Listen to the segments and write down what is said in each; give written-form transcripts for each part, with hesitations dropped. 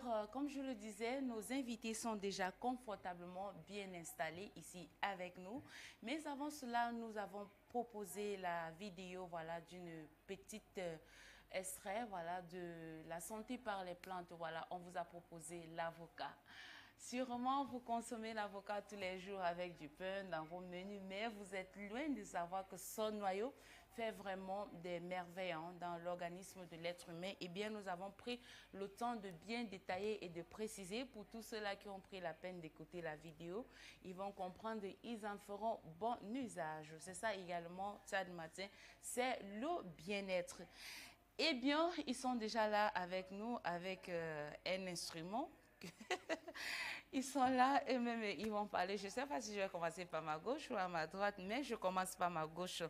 Alors, comme je le disais, nos invités sont déjà confortablement bien installés ici avec nous. Mais avant cela, nous avons proposé la vidéo voilà, d'une petite extrait voilà, de la santé par les plantes. Voilà, on vous a proposé l'avocat. Sûrement, vous consommez l'avocat tous les jours avec du pain dans vos menus, mais vous êtes loin de savoir que son noyau fait vraiment des merveilles dans l'organisme de l'être humain. Eh bien, nous avons pris le temps de bien détailler et de préciser pour tous ceux-là qui ont pris la peine d'écouter la vidéo. Ils vont comprendre et ils en feront bon usage. C'est ça également, Tchad Matin, c'est le bien-être. Eh bien, ils sont déjà là avec nous avec un instrument. Ils sont là et même ils vont parler. Je ne sais pas si je vais commencer par ma gauche ou à ma droite, mais je commence par ma gauche,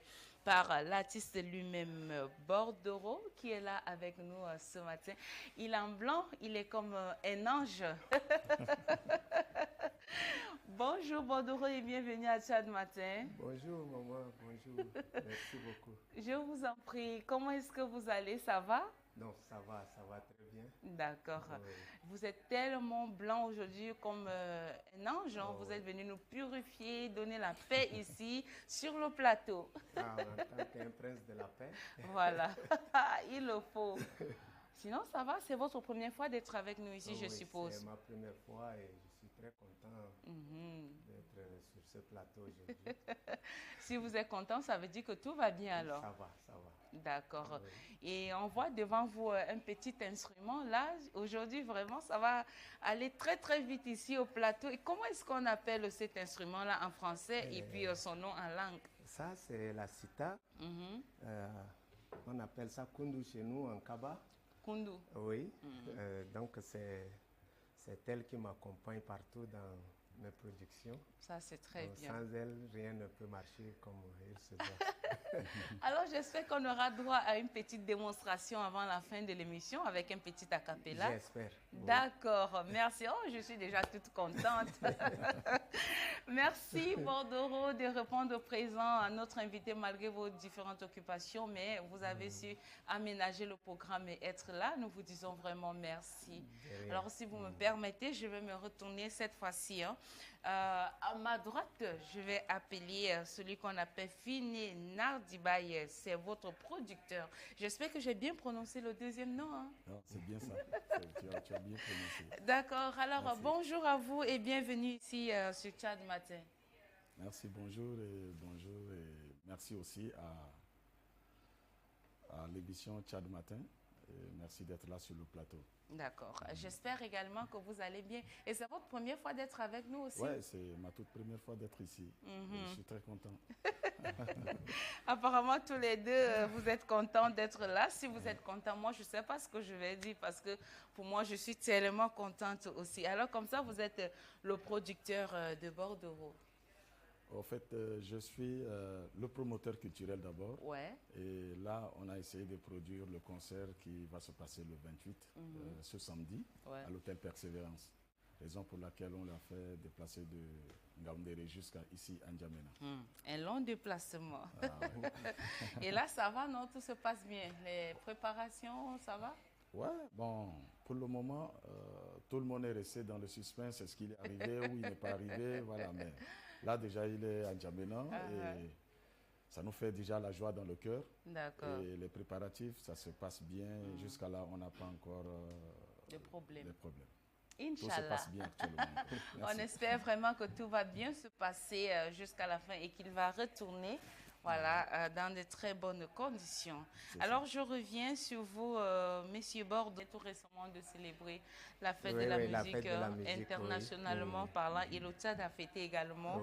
par l'artiste lui-même, Bordereau, qui est là avec nous ce matin. Il est en blanc, il est comme un ange. Bonjour Bordereau et bienvenue à Tchad Matin. Bonjour maman, bonjour. Merci beaucoup. Je vous en prie, comment est-ce que vous allez? Ça va? Non, ça va très bien. D'accord. Oui. Vous êtes tellement blanc aujourd'hui comme un ange. Oh, Vous oui. êtes venu nous purifier, donner la paix ici sur le plateau. Ah, en tant qu'un prince de la paix. Voilà, il le faut. Sinon, ça va? C'est votre première fois d'être avec nous ici, Oh, je oui, suppose. c'est ma première fois et je suis très content d'être sur ce plateau aujourd'hui. Si vous êtes content, ça veut dire que tout va bien alors. Ça va, ça va. D'accord. Oui. Et on voit devant vous un petit instrument. Là, aujourd'hui, vraiment, ça va aller très, très vite ici au plateau. Et comment est-ce qu'on appelle cet instrument-là en français et puis son nom en langue? Ça, c'est la sita. On appelle ça kundu chez nous en Kaba. Kundu. Oui. Donc, c'est elle qui m'accompagne partout dans mes productions. Ça, c'est très Donc, bien. sans elle, rien ne peut marcher comme il se doit. Alors, j'espère qu'on aura droit à une petite démonstration avant la fin de l'émission avec un petit acapella. J'espère. Oui. D'accord, merci. Oh, je suis déjà toute contente. Merci, Bordereau, de répondre présent à notre invité malgré vos différentes occupations, mais vous avez su aménager le programme et être là. Nous vous disons vraiment merci. Alors, si vous me permettez, je vais me retourner cette fois-ci. À ma droite, je vais appeler celui qu'on appelle Fini Nardibaye. C'est votre producteur. J'espère que j'ai bien prononcé le deuxième nom. Non, c'est bien ça. Tu as bien prononcé. D'accord. Alors, Merci. bonjour à vous et bienvenue ici sur Tchad Matin. Merci, bonjour et merci aussi à l'émission Tchad Matin. Et merci d'être là sur le plateau. D'accord. J'espère également que vous allez bien. Et c'est votre première fois d'être avec nous aussi? Oui, c'est ma toute première fois d'être ici. Et je suis très content. Apparemment, tous les deux, vous êtes contents d'être là. Si vous êtes contents, moi, je ne sais pas ce que je vais dire parce que pour moi, je suis tellement contente aussi. Alors, comme ça, vous êtes le producteur de Bordereau. En fait, je suis le promoteur culturel d'abord. Ouais. Et là, on a essayé de produire le concert qui va se passer le 28, ce samedi, à l'hôtel Persévérance. Raison pour laquelle on l'a fait déplacer de Ngaoundéré jusqu'à ici, à N'Djamena. Un long déplacement. Ah, ouais. Et là, ça va, non? Tout se passe bien. Les préparations, ça va? Ouais, bon, pour le moment, tout le monde est resté dans le suspense. Est-ce qu'il est arrivé ou il n'est pas arrivé? Voilà, mais là, déjà, il est à N'Djamena et ça nous fait déjà la joie dans le cœur. D'accord. Et les préparatifs, ça se passe bien. Jusqu'à là, on n'a pas encore de problème. des problèmes. Inch'Allah. Tout se passe bien actuellement. On espère vraiment que tout va bien se passer jusqu'à la fin et qu'il va retourner voilà, dans de très bonnes conditions. Alors, je reviens sur vous, Messieurs Bordeaux. Tout récemment de célébrer la fête de la musique internationalement parlant. Et le Tchad a fêté également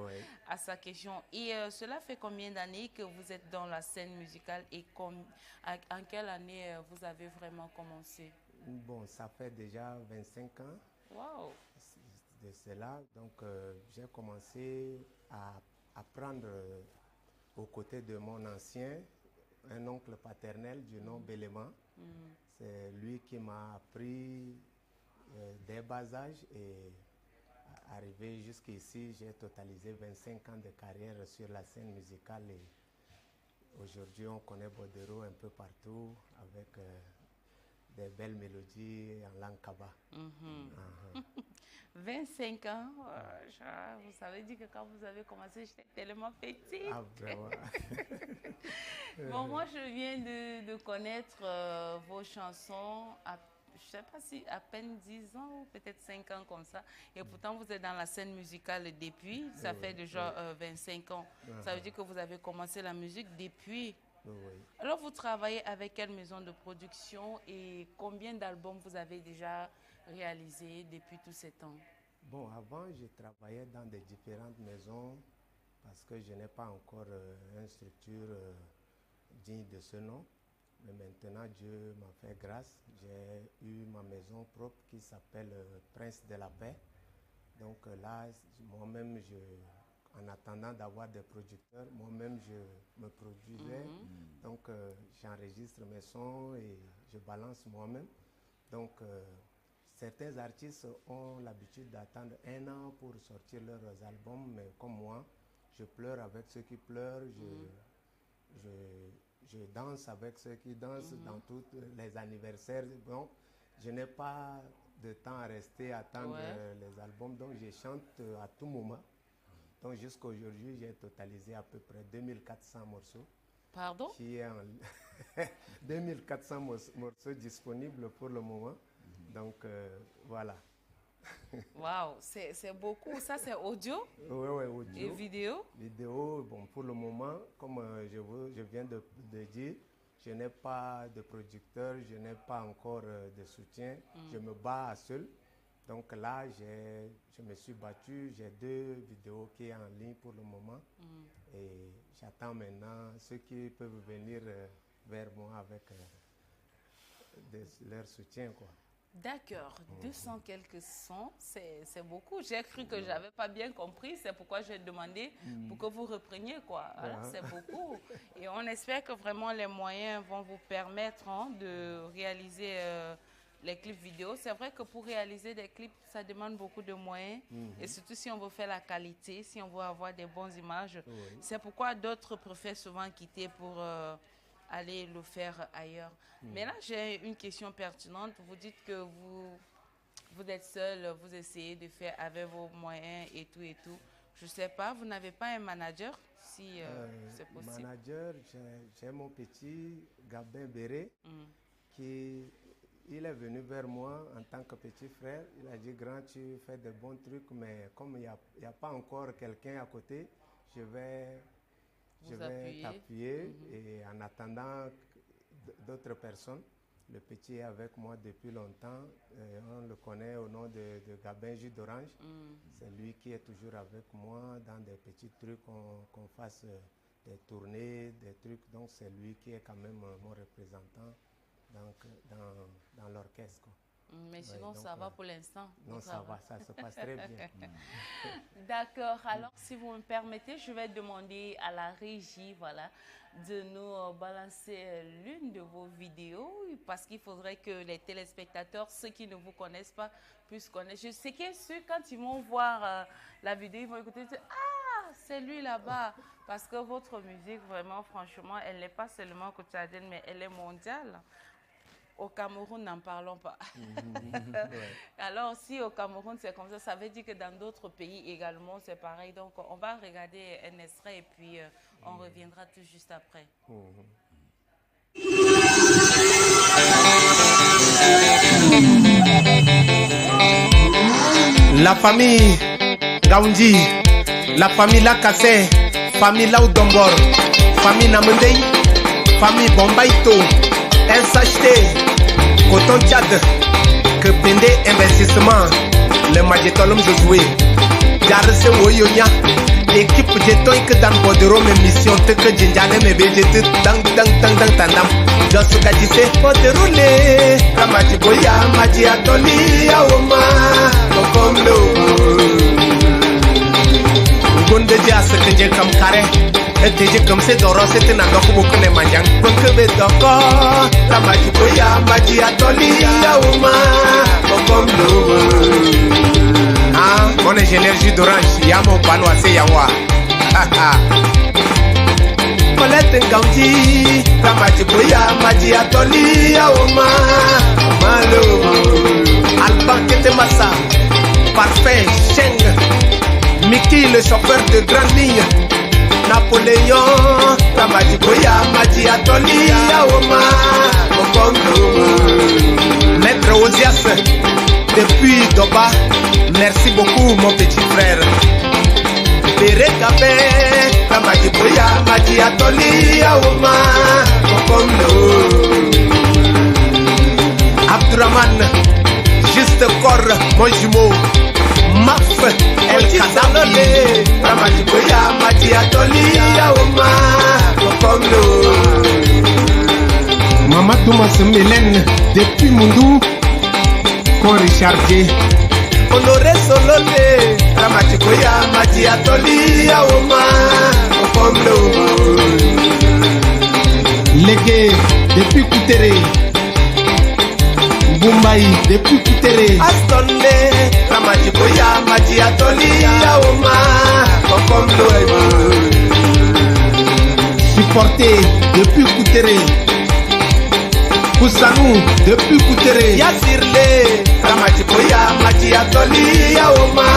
à sa question. Et cela fait combien d'années que vous êtes dans la scène musicale et en quelle année vous avez vraiment commencé? Bon, ça fait déjà 25 ans. Wow. De cela, donc j'ai commencé à apprendre aux côtés de mon ancien, un oncle paternel du nom Béléman. C'est lui qui m'a appris dès bas âge et arrivé jusqu'ici, j'ai totalisé 25 ans de carrière sur la scène musicale et aujourd'hui on connaît Bordereau un peu partout avec des belles mélodies en langue kaba. 25 ans, vous savez dire que quand vous avez commencé, j'étais tellement petite. Ah, vraiment. Bon, moi, je viens de connaître vos chansons, je ne sais pas si à peine 10 ans ou peut-être 5 ans comme ça. Et pourtant, vous êtes dans la scène musicale depuis, ça fait déjà 25 ans. Ça veut dire que vous avez commencé la musique depuis. Alors, vous travaillez avec quelle maison de production et combien d'albums vous avez déjà réalisé depuis tous ces temps? Bon, avant, je travaillais dans des différentes maisons parce que je n'ai pas encore une structure digne de ce nom. Mais maintenant, Dieu m'a fait grâce. J'ai eu ma maison propre qui s'appelle Prince de la Paix. Donc là, moi-même, en attendant d'avoir des producteurs, moi-même, je me produisais. Donc, j'enregistre mes sons et je balance moi-même. Donc, certains artistes ont l'habitude d'attendre 1 an pour sortir leurs albums, mais comme moi, je pleure avec ceux qui pleurent, je danse avec ceux qui dansent dans tous les anniversaires. Donc, je n'ai pas de temps à rester à attendre les albums, donc je chante à tout moment. Donc, jusqu'à aujourd'hui, j'ai totalisé à peu près 2400 morceaux. Pardon? Qui est 2400 morceaux disponibles pour le moment. Donc, voilà. Waouh, c'est beaucoup. Ça, c'est audio? Oui, audio. Et vidéo? Vidéo, bon, pour le moment, comme je viens de dire, je n'ai pas de producteur, je n'ai pas encore de soutien. Je me bats à seul. Donc là, je me suis battu. J'ai 2 vidéos qui sont en ligne pour le moment. Et j'attends maintenant ceux qui peuvent venir vers moi avec leur soutien, quoi. D'accord, 200 quelques sons, c'est beaucoup. J'ai cru que je n'avais pas bien compris, c'est pourquoi j'ai demandé pour que vous repreniez, quoi. Voilà, c'est beaucoup. Et on espère que vraiment les moyens vont vous permettre de réaliser les clips vidéo. C'est vrai que pour réaliser des clips, ça demande beaucoup de moyens. Et surtout si on veut faire la qualité, si on veut avoir des bonnes images. C'est pourquoi d'autres préfèrent souvent quitter pour aller le faire ailleurs. Mais là, j'ai une question pertinente. Vous dites que vous êtes seul, vous essayez de faire avec vos moyens et tout et tout. Je ne sais pas, vous n'avez pas un manager, si c'est possible? Manager, j'ai mon petit Gabin Béré qui il est venu vers moi en tant que petit frère. Il a dit, grand, tu fais de bons trucs, mais comme il n'y a pas encore quelqu'un à côté, je vais t'appuyer. Et en attendant d'autres personnes, le petit est avec moi depuis longtemps. On le connaît au nom de Gabin Jus d'Orange. C'est lui qui est toujours avec moi dans des petits trucs, qu'on fasse des tournées, des trucs. Donc c'est lui qui est quand même mon représentant dans l'orchestre. Mais sinon, donc, ça va pour l'instant? Non, ça va, ça se passe très bien. D'accord. Alors, si vous me permettez, je vais demander à la régie, voilà, de nous balancer l'une de vos vidéos, parce qu'il faudrait que les téléspectateurs, ceux qui ne vous connaissent pas, puissent connaître. Je sais que ceux, quand ils vont voir la vidéo, ils vont écouter, ils disent, ah, c'est lui là-bas. Parce que votre musique, vraiment, franchement, elle n'est pas seulement quotidienne, mais elle est mondiale. Au Cameroun, n'en parlons pas. Alors, si au Cameroun, c'est comme ça, ça veut dire que dans d'autres pays également, c'est pareil. Donc, on va regarder un extrait et puis on reviendra tout juste après. La famille Gaoundi, la famille Lakassé, famille Laoudombor, famille Namendei, famille Bombaito, SHT, Coton Tchad, que Pendé Investissement, le Magétolum Josué, Jarse Woyonia, l'équipe Jeton que dans Bodero, mes missions, que Djindjane, mes BGT, dang tandam, Josu Kadise, Boderoulé, Ramati Boya, Mati Atoli, Aoma, Kokomlo, Gonde Jas, Kenje Kamkare. Deje comme c'est d'oro, c'est un endroit où on est manjang. Donc que d'oko, la magie boya, magie atoli, yaouma, comme l'eau. Ah, mon ingénieur jus d'orange, y'a mon pano assez yawa. Nicolette Ngamdi, Ramadiboya, Madi Atoli, Aoma, Malo, Alban Ketemassa, Parfait, Cheng, Mickey le chauffeur de grande ligne, Napoléon, Ramadiboya, Madi Atoli, Aoma, Okondo, Maître Osias, depuis Doba, merci beaucoup mon petit frère. Bere Kabé, Ramadiboya, Madi Atoli, Aoma, Okondo, Abdurrahman, juste corps, mon jumeau, Maf, El Kadabi, Ramadiboya, Madi Atoli, Aoma, Okondo, Mamadou Massemélène, depuis Moundou, Richardé, Honoré Sololé, Ramadiboya, Madi Atoli, Aoma, Okondo, Légué, depuis Koutere, Boumbaï, depuis Koutere, Astonlé, Ramadiboya, Madi Atoli, Aoma, Okondo, Supporté, depuis Koutere, Koussanou, depuis Koutere, Yassirlé, Ramadiboya, Madi Atoli, Aoma,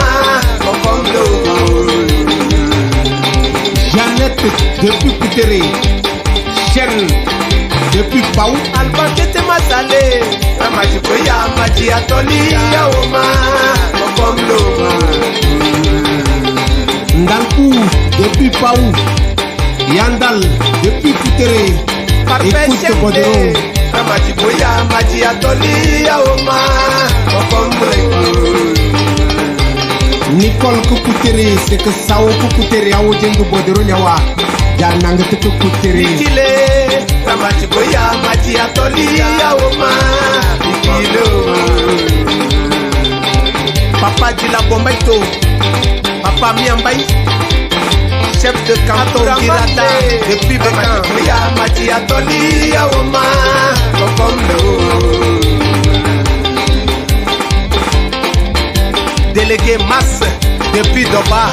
Okondo, Jeannette, depuis Koutere, Chen, depuis Paou, Alban Ketemassa, Ramadiboya, Madi Atoli, Aoma, Okondo, Ndankou, depuis Paou, Yandal, depuis Koutere, écoute Bodero, Ramadiboya, Madi Atoli, Aoma, Okondo, Nicole Koutere, c'est que Sao Koutere, Awo Djengo Bodero Nyawa, Yanang Koutere, Nikile, Ramadiboya, Madi Atoli, Aoma, Nikilo, Papa Dila Bombaito, Papa Miambaï, chef de canton Girata, depuis Bécan, Madi Atoli, Aoma, Okondo, délégué Masse, depuis Doba,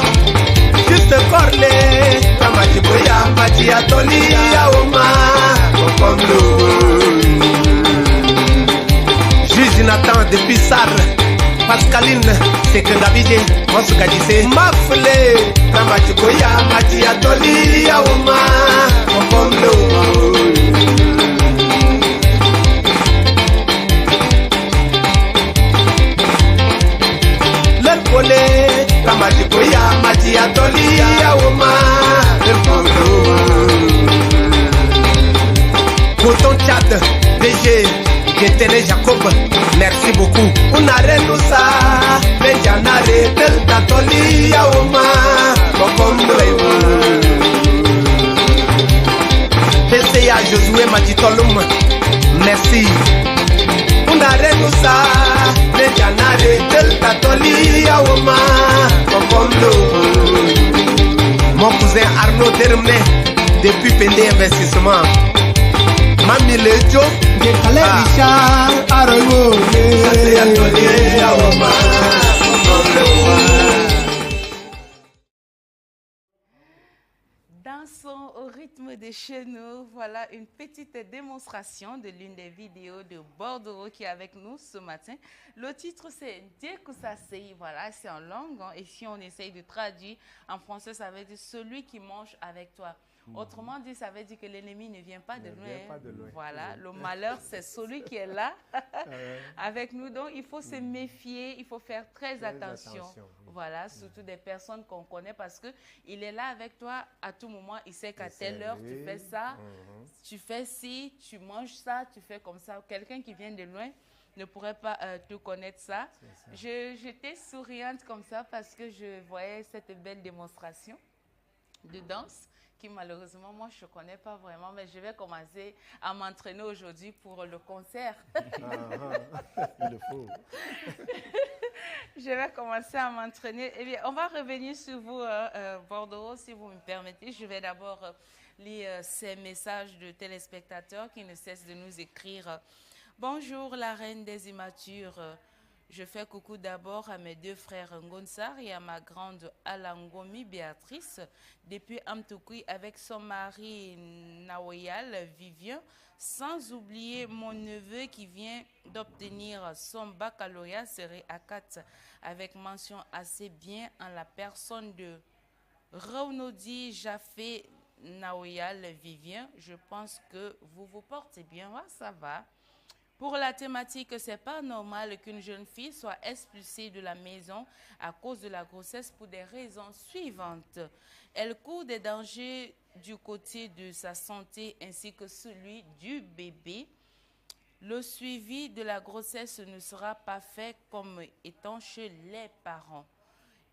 juste Corlé, Ramadiboya, Madi Atoli, Aoma, Okondo, juge Nathan, depuis Sar, Pascaline, c'est que Davidé, Mosgadissé, Maflé, Ramadiboya, Madi Atoli, Aoma, Okondo, Ramadiboya, Madi Atoli, Aoma, Okondo, Coton Tchad, DG, Gétéré Jacob, merci beaucoup. Unare Nusa, Benjanare, Delta Toli, Aoma, Okondo, PCA Josué Maditolum, merci. Unare Nusa, Benjanare, Delta Toli, Aoma, Okondo, mon cousin Arnaud Dermé, depuis Pendé Investissement. Mami Lejo, Gekale Richard, Aroyo, Dansons au rythme de chez nous. Voilà une petite démonstration de l'une des vidéos de Bordereau qui est avec nous ce matin. Le titre c'est Diekusasei. Voilà, c'est en langue. Hein, et si on essaye de traduire en français, ça veut dire celui qui mange avec toi. Autrement dit, ça veut dire que l'ennemi ne vient pas de loin. Voilà, le malheur, c'est celui qui est là avec nous. Donc, il faut se méfier, il faut faire très attention. Voilà, surtout des personnes qu'on connaît parce qu'il est là avec toi à tout moment. Il sait qu'à telle heure, tu fais ça, tu fais ci, tu manges ça, tu fais comme ça. Quelqu'un qui vient de loin ne pourrait pas te connaître ça. J'étais souriante comme ça parce que je voyais cette belle démonstration de danse. Qui malheureusement, moi, je ne connais pas vraiment, mais je vais commencer à m'entraîner aujourd'hui pour le concert. Il le faut. Je vais commencer à m'entraîner. Eh bien, on va revenir sur vous, Bordereau, si vous me permettez. Je vais d'abord lire ces messages de téléspectateurs qui ne cessent de nous écrire. Bonjour, la reine des immatures. Je fais coucou d'abord à mes 2 frères Ngonsar et à ma grande Alangomi Béatrice, depuis Amtoukui avec son mari Naoyal Vivien, sans oublier mon neveu qui vient d'obtenir son baccalauréat serré à 4 avec mention assez bien en la personne de Raunodi Jaffé Naoyal Vivien. Je pense que vous vous portez bien, ouais, ça va. Pour la thématique, c'est pas normal qu'une jeune fille soit expulsée de la maison à cause de la grossesse pour des raisons suivantes. Elle court des dangers du côté de sa santé ainsi que celui du bébé. Le suivi de la grossesse ne sera pas fait comme étant chez les parents.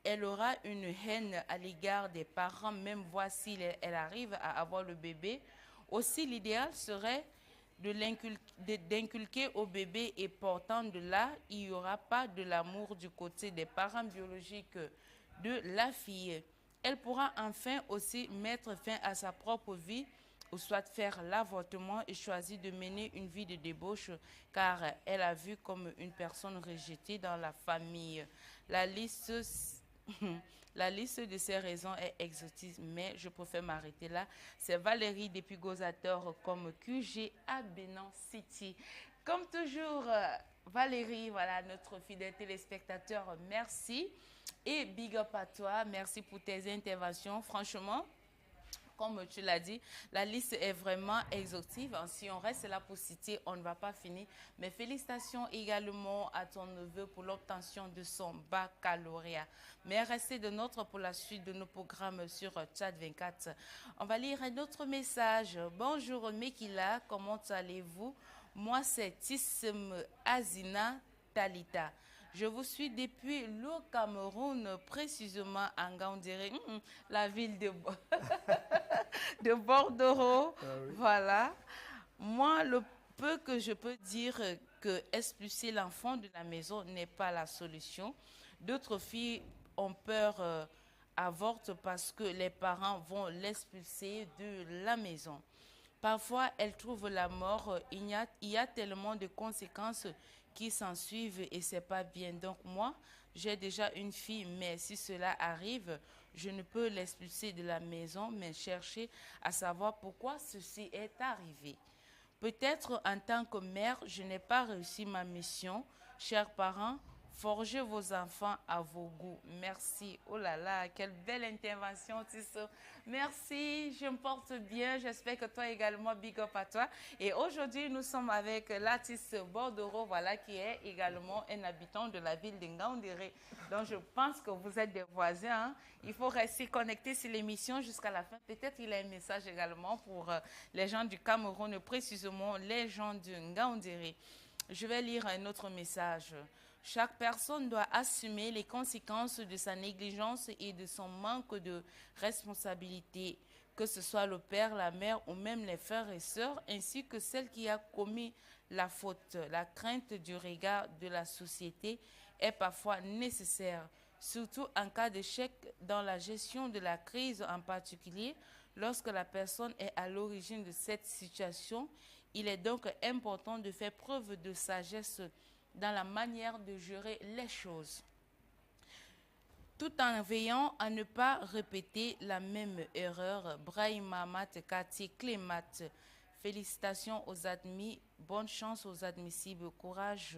Elle aura une haine à l'égard des parents, même voici elle arrive à avoir le bébé. Aussi, l'idéal serait d'inculquer au bébé et portant de là, il n'y aura pas de l'amour du côté des parents biologiques de la fille. Elle pourra enfin aussi mettre fin à sa propre vie ou soit faire l'avortement et choisir de mener une vie de débauche car elle a vu comme une personne rejetée dans la famille. La liste La liste de ces raisons est exotique, mais je préfère m'arrêter là. C'est Valérie depuis Gozator comme QG à Benin City. Comme toujours, Valérie, voilà, notre fidèle téléspectateur, merci. Et big up à toi, merci pour tes interventions. Franchement, comme tu l'as dit, la liste est vraiment exhaustive. Si on reste là pour citer, on ne va pas finir. Mais félicitations également à ton neveu pour l'obtention de son baccalauréat. Mais restez de notre pour la suite de nos programmes sur Tchad 24. On va lire un autre message. Bonjour Mekila, comment allez-vous? Moi, c'est Tissem Azina Talita. Je vous suis depuis le Cameroun, précisément à Ngaoundéré, la ville de, de Bordeaux. Ah oui. Voilà. Moi, le peu que je peux dire que expulser l'enfant de la maison n'est pas la solution. D'autres filles ont peur, avortent parce que les parents vont l'expulser de la maison. Parfois, elles trouvent la mort. Il y a tellement de conséquences qui s'en suivent et c'est pas bien. Donc moi, j'ai déjà une fille, mais si cela arrive, je ne peux l'expulser de la maison, mais chercher à savoir pourquoi ceci est arrivé. Peut-être en tant que mère, je n'ai pas réussi ma mission. Chers parents, forgez vos enfants à vos goûts. Merci. Oh là là, quelle belle intervention, Tissot. Merci, je me porte bien. J'espère que toi également, big up à toi. Et aujourd'hui, nous sommes avec l'artiste Bordereau, voilà, qui est également un habitant de la ville de Ngaoundéré. Donc, je pense que vous êtes des voisins. Hein. Il faut rester connecté sur l'émission jusqu'à la fin. Peut-être qu'il a un message également pour les gens du Cameroun, précisément les gens de Ngaoundéré. Je vais lire un autre message. Chaque personne doit assumer les conséquences de sa négligence et de son manque de responsabilité, que ce soit le père, la mère ou même les frères et sœurs, ainsi que celle qui a commis la faute. La crainte du regard de la société est parfois nécessaire, surtout en cas d'échec dans la gestion de la crise en particulier. Lorsque la personne est à l'origine de cette situation, il est donc important de faire preuve de sagesse dans la manière de gérer les choses, tout en veillant à ne pas répéter la même erreur. Brahima Mat Kati Clémat. Félicitations aux admis, bonne chance aux admissibles, courage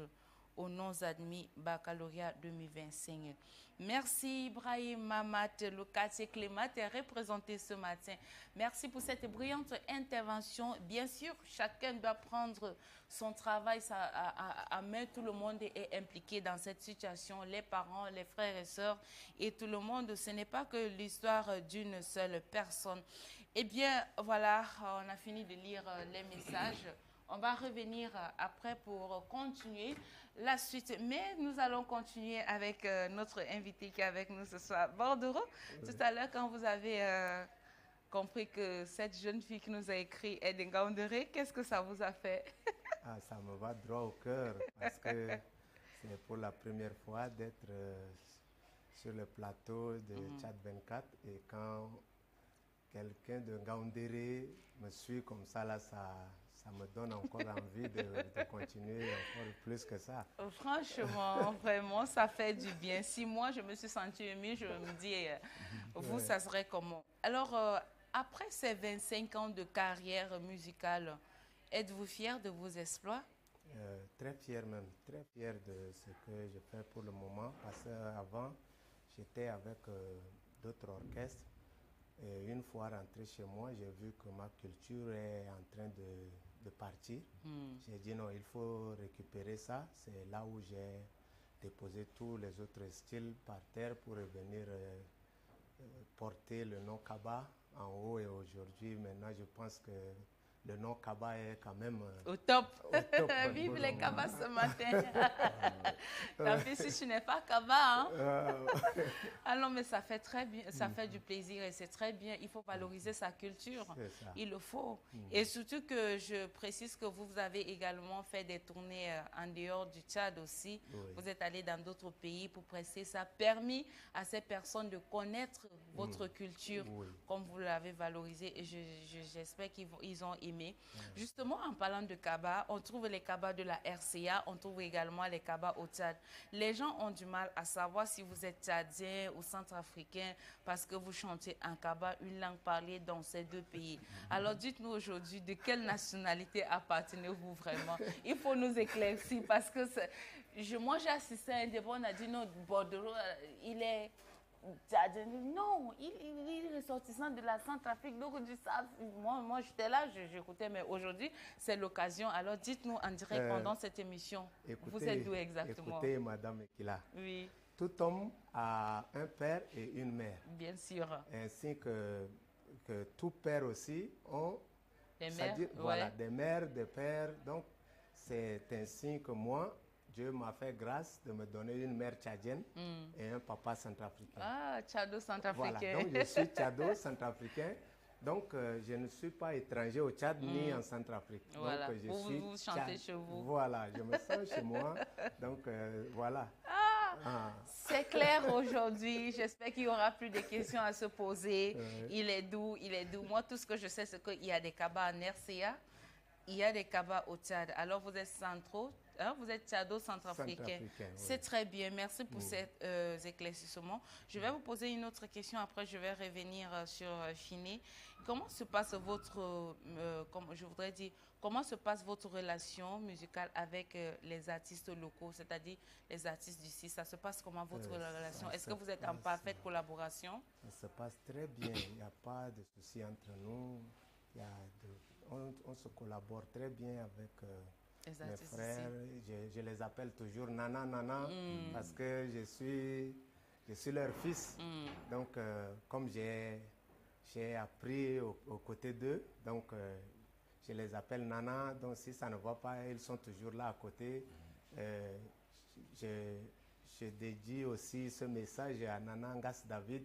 aux non-admis, baccalauréat 2025. Merci Ibrahim Mamat, le quartier Clémat est représenté ce matin. Merci pour cette brillante intervention. Bien sûr, chacun doit prendre son travail à main. Tout le monde est impliqué dans cette situation. Les parents, les frères et sœurs et tout le monde. Ce n'est pas que l'histoire d'une seule personne. Eh bien, voilà, on a fini de lire les messages. On va revenir après pour continuer la suite. Mais nous allons continuer avec notre invité qui est avec nous ce soir, Bordereau. Oui. Tout à l'heure, quand vous avez compris que cette jeune fille qui nous a écrit est de Ngaoundéré, qu'est-ce que ça vous a fait? Ah, ça me va droit au cœur parce que c'est pour la première fois d'être sur le plateau de Tchad 24 et quand quelqu'un de Ngaoundéré me suit comme ça, là, ça ça me donne encore envie de continuer encore plus que ça. Franchement, vraiment, ça fait du bien. Si moi, je me suis sentie émue, je me dis, vous, ça serait comment? Alors, après ces 25 ans de carrière musicale, êtes-vous fier de vos exploits? Très fier même, très fier de ce que je fais pour le moment, parce qu'avant, j'étais avec d'autres orchestres. Et une fois rentré chez moi, j'ai vu que ma culture est en train de partir. J'ai dit non, il faut récupérer ça. C'est là où j'ai déposé tous les autres styles par terre pour venir porter le nom Kaba en haut. Et aujourd'hui, maintenant, je pense que le nom Kaba est quand même au top. Vive les Kaba ce matin. Tant pis si tu n'es pas Kaba. Hein? Ah non, mais ça fait très bien, ça fait du plaisir et c'est très bien. Il faut valoriser sa culture. Il le faut. Et surtout que je précise que vous avez également fait des tournées en dehors du Tchad aussi. Oui. Vous êtes allé dans d'autres pays pour prester. Ça a permis à ces personnes de connaître votre culture comme vous l'avez valorisé. Et j'espère qu'ils ont aimé. Justement, en parlant de Kaba, on trouve les Kaba de la RCA, on trouve également les Kaba au Tchad. Les gens ont du mal à savoir si vous êtes tchadien ou centrafricain parce que vous chantez en Kaba, une langue parlée dans ces deux pays. Alors dites-nous aujourd'hui, de quelle nationalité appartenez-vous vraiment? Il faut nous éclaircir parce que moi j'ai assisté à un débat, on a dit non, Bordeaux, il est... Non, il est ressortissant de la Centrafrique. Donc, moi j'étais là, j'écoutais, mais aujourd'hui, c'est l'occasion. Alors, dites-nous en direct pendant cette émission, vous êtes d'où exactement? Écoutez, Madame Ekila. Oui. Tout homme a un père et une mère. Bien sûr. Ainsi que tout père aussi ont des mères, voilà, des mères, des pères. Donc, c'est ainsi que moi, Dieu m'a fait grâce de me donner une mère tchadienne et un papa centrafricain. Ah, tchado-centrafricain. Voilà, donc je suis tchado-centrafricain. Donc, je ne suis pas étranger au Tchad ni en Centrafrique. Voilà, donc, vous chantez chez vous. Voilà, je me sens chez moi. Donc, voilà. C'est clair aujourd'hui. J'espère qu'il n'y aura plus de questions à se poser. Il est doux, il est doux. Moi, tout ce que je sais, c'est qu'il y a des Kaba en RCA. Il y a des Kaba au Tchad. Alors, vous êtes centraux, hein, vous êtes tchado-centrafricain. C'est très bien. Merci pour cet éclaircissement. Je vais vous poser une autre question. Après, je vais revenir sur Fini. Comment se passe votre, comment se passe votre relation musicale avec les artistes locaux, c'est-à-dire les artistes d'ici? Ça se passe comment votre relation? Est-ce que vous êtes en parfaite collaboration? Ça se passe très bien. Il n'y a pas de souci entre nous. On se collabore très bien avec mes frères. Je les appelle toujours Nana, Nana, parce que je suis leur fils. Donc, comme j'ai appris aux côtés d'eux, donc je les appelle Nana. Donc, si ça ne va pas, ils sont toujours là à côté. Je dédie aussi ce message à Nana Ngas David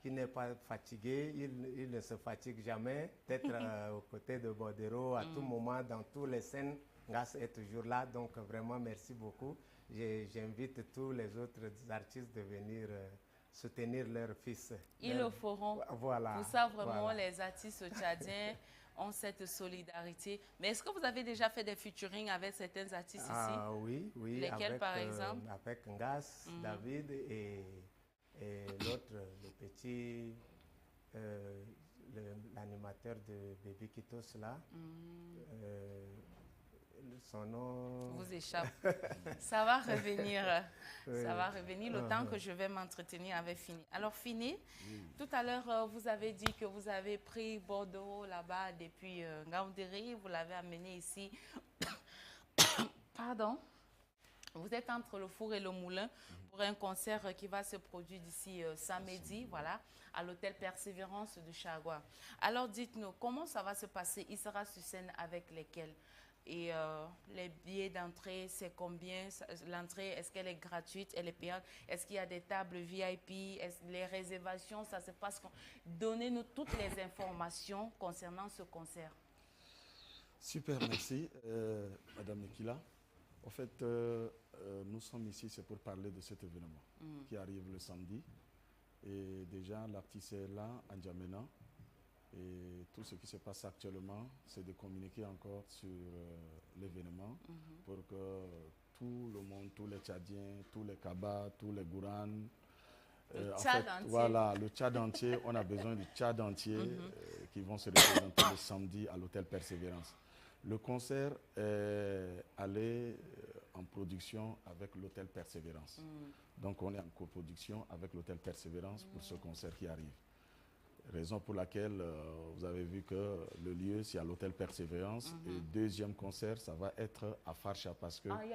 qui n'est pas fatigué, il ne se fatigue jamais d'être aux côtés de Bordeaux à tout moment, dans toutes les scènes. Ngas est toujours là, donc vraiment merci beaucoup. J'invite tous les autres artistes de venir soutenir leur fils. Ils le feront. Voilà. Pour ça, vraiment, les artistes tchadiens ont cette solidarité. Mais est-ce que vous avez déjà fait des featuring avec certains artistes ici? Oui. Lesquels, par exemple? Avec Ngas, David et l'autre, le petit, l'animateur de Baby Kitos là. Son nom... vous échappe. Ça va revenir. Ça va revenir le temps que je vais m'entretenir avec Fini. Alors Fini, tout à l'heure, vous avez dit que vous avez pris Bordeaux là-bas depuis Ngaoundéré, vous l'avez amené ici. Pardon. Vous êtes entre le four et le moulin pour un concert qui va se produire d'ici samedi, voilà, à l'hôtel Persévérance de Chagua. Alors dites-nous, comment ça va se passer? Il sera sur scène avec lesquels? Et les billets d'entrée, c'est combien? L'entrée, est-ce qu'elle est gratuite? Elle est payante? Est-ce qu'il y a des tables VIP? Les réservations, ça se passe? Donnez-nous toutes les informations concernant ce concert. Super, merci, Madame Ekila. En fait, nous sommes ici, c'est pour parler de cet événement qui arrive le samedi. Et déjà, l'artiste est là, N'Djamena. Et tout ce qui se passe actuellement, c'est de communiquer encore sur l'événement pour que tout le monde, tous les Tchadiens, tous les Kabas, tous les Gouranes, le Tchad entier. Voilà, le Tchad entier, on a besoin du Tchad entier qui vont se représenter le samedi à l'hôtel Persévérance. Le concert est allé en production avec l'hôtel Persévérance. Donc on est en coproduction avec l'hôtel Persévérance pour ce concert qui arrive. Raison pour laquelle vous avez vu que le lieu, c'est à l'hôtel Persévérance. Et deuxième concert, ça va être à Farsha parce que... Ah, il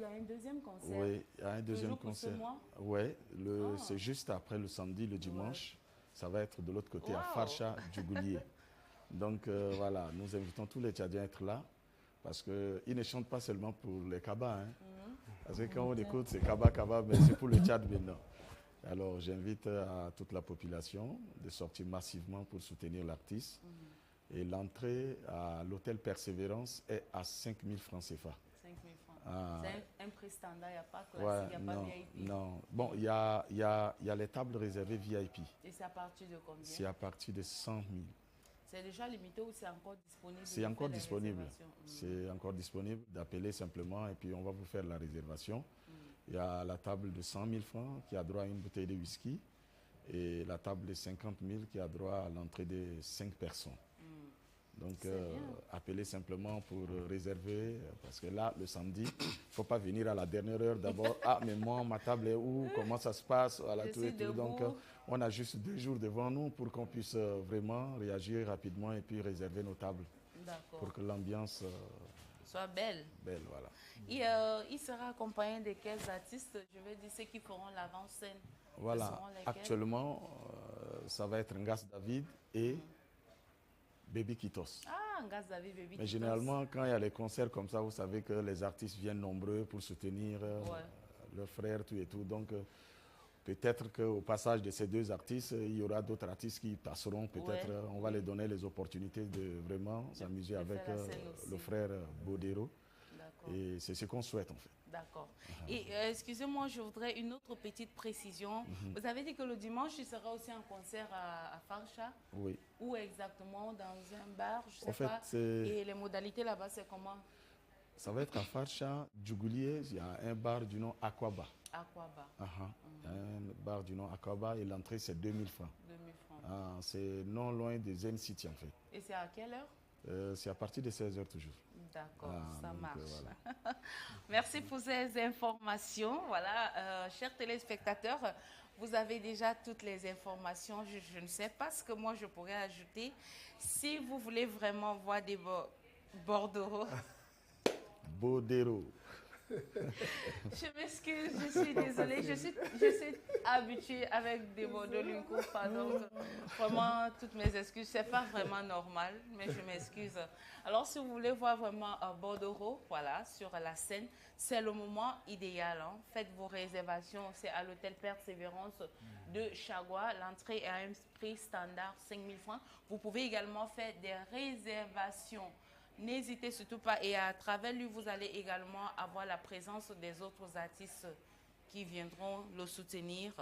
y a un deuxième concert. Oui, il y a un deuxième concert. Pour ce mois? Oui, c'est juste après le samedi, le dimanche. Ça va être de l'autre côté à Farsha, Djougoulié. Donc voilà, nous invitons tous les Tchadiens à être là parce qu'ils ne chantent pas seulement pour les Kabas. Hein. Parce que quand on écoute, c'est Kaba, mais c'est pour le Tchad maintenant. Alors, j'invite à toute la population de sortir massivement pour soutenir l'artiste. Et l'entrée à l'hôtel Persévérance est à 5 000 francs CFA. 5 000 francs. C'est un prix standard, il n'y a pas classique, il n'y a pas VIP. Non, bon, il y a les tables réservées VIP. Et c'est à partir de combien? C'est à partir de 100 000. C'est déjà limité ou c'est encore disponible? C'est encore disponible. C'est encore disponible d'appeler simplement et puis on va vous faire la réservation. Il y a la table de 100 000 francs qui a droit à une bouteille de whisky et la table de 50 000 qui a droit à l'entrée de 5 personnes. Donc, appelez simplement pour réserver parce que là, le samedi, il ne faut pas venir à la dernière heure d'abord. Ah, mais moi, ma table est où? Comment ça se passe? Voilà, tout et tout. Donc, on a juste 2 jours devant nous pour qu'on puisse vraiment réagir rapidement et puis réserver nos tables pour que l'ambiance... soit belle. Belle, voilà. Et il sera accompagné de quels artistes? Je veux dire ceux qui feront l'avant-scène. Voilà. Actuellement, ça va être Ngas David et Baby Kitos. Ah, Ngas David, Baby Kitos. Mais généralement, quand il y a les concerts comme ça, vous savez que les artistes viennent nombreux pour soutenir leurs frères, tout et tout. Donc, peut-être qu'au passage de ces 2 artistes, il y aura d'autres artistes qui passeront. Peut-être on va les donner les opportunités de vraiment s'amuser avec le frère Bodero. Et c'est ce qu'on souhaite en fait. D'accord. Et excusez-moi, je voudrais une autre petite précision. Vous avez dit que le dimanche, il sera aussi un concert à Farsha? Oui. Où exactement? Dans un bar? Je ne sais pas. Et les modalités là-bas, c'est comment? Ça va être à Farsha, Djougoulié. Il y a un bar du nom Aquaba. Aquaba. Un bar du nom Aquaba et l'entrée c'est 2 000 francs. 2 000 francs. C'est non loin de Zen City en fait. Et c'est à quelle heure? C'est à partir de 16h toujours. D'accord, ça marche. Voilà. Merci pour ces informations. Voilà, chers téléspectateurs, vous avez déjà toutes les informations. Je ne sais pas ce que moi je pourrais ajouter. Si vous voulez vraiment voir des bordereaux. Bodero. Je m'excuse, je suis désolée, je suis habituée avec des mots de l'Uncofa, donc vraiment toutes mes excuses, c'est pas vraiment normal, mais je m'excuse. Alors si vous voulez voir vraiment un bordereau, voilà, sur la scène, c'est le moment idéal. Hein. Faites vos réservations, c'est à l'hôtel Persévérance de Chagua. L'entrée est à un prix standard 5 000 francs. Vous pouvez également faire des réservations. N'hésitez surtout pas et à travers lui, vous allez également avoir la présence des autres artistes qui viendront le soutenir.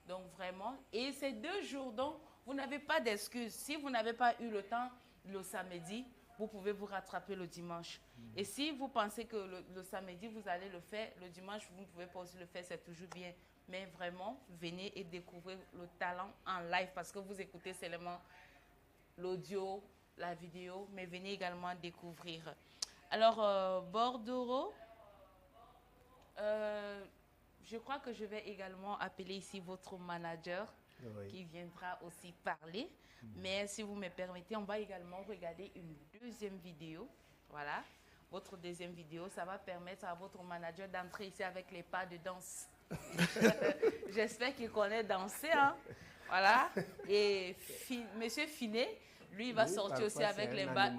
Donc vraiment, et ces 2 jours, donc vous n'avez pas d'excuses. Si vous n'avez pas eu le temps le samedi, vous pouvez vous rattraper le dimanche. Et si vous pensez que le samedi, vous allez le faire, le dimanche, vous ne pouvez pas aussi le faire, c'est toujours bien. Mais vraiment, venez et découvrez le talent en live parce que vous écoutez seulement l'audio, la vidéo, mais venez également découvrir. Alors, Bordereau, je crois que je vais également appeler ici votre manager qui viendra aussi parler. Mais si vous me permettez, on va également regarder une deuxième vidéo. Voilà, votre deuxième vidéo, ça va permettre à votre manager d'entrer ici avec les pas de danse. J'espère qu'il connaît danser. Hein? Voilà, et Monsieur Finet, lui, il va sortir aussi avec les balles.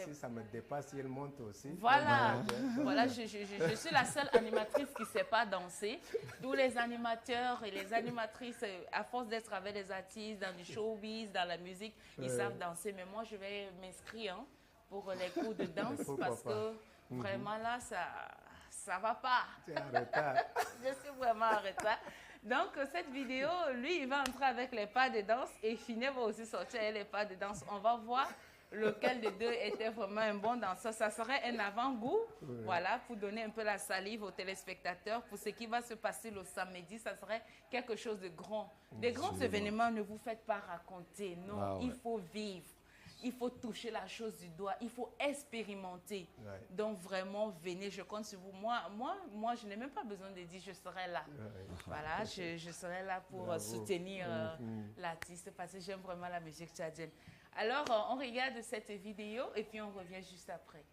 Si ça me dépasse, il monte aussi. Voilà, voilà je suis la seule animatrice qui ne sait pas danser. Tous les animateurs et les animatrices, à force d'être avec des artistes, dans du showbiz, dans la musique, ils savent danser. Mais moi, je vais m'inscrire pour les cours de danse parce que vraiment là, ça va pas. Tu es en retard. Je suis vraiment en retard. Donc, cette vidéo, lui, il va entrer avec les pas de danse et Finet va aussi sortir avec les pas de danse. On va voir lequel des deux était vraiment un bon danseur. Ça serait un avant-goût, voilà, pour donner un peu la salive aux téléspectateurs. Pour ce qui va se passer le samedi, ça serait quelque chose de grand. Des grands événements, ne vous faites pas raconter. Non, il faut vivre. Il faut toucher la chose du doigt. Il faut expérimenter. Ouais. Donc, vraiment, venez, je compte sur vous. Moi, je n'ai même pas besoin de dire, je serai là. Ouais. Voilà, je serai là pour soutenir l'artiste parce que j'aime vraiment la musique tchadienne. Alors, on regarde cette vidéo et puis on revient juste après.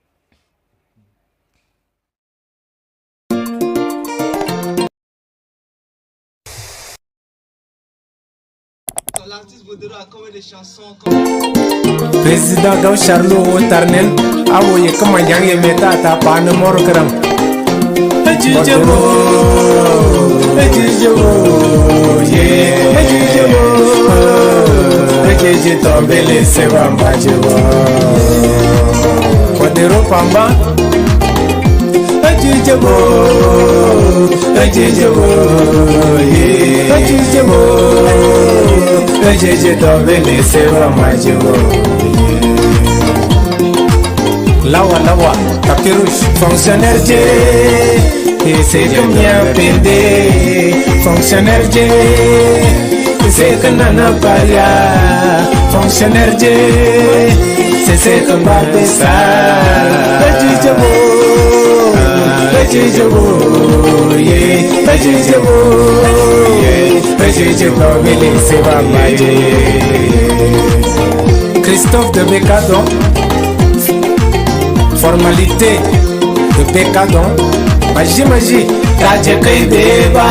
L'artiste voudra combien de chansons comme... Président Gaw Charlo Tarnel awoye kama yange meta ta pan morkram ejijebo ye ejeje tombele sewa mbajewo kodero pamba ejijebo ye ejeje tombele sewa mbajewo Lawa, Capirouche, fonctionnaire J, et c'est combien pédé, fonctionnaire J, c'est que nana paria, fonctionnaire J, c'est ce que m'a fait ça, Christophe de Bécadon. Formalité de Bécadon, magie, Raja Kai Beba,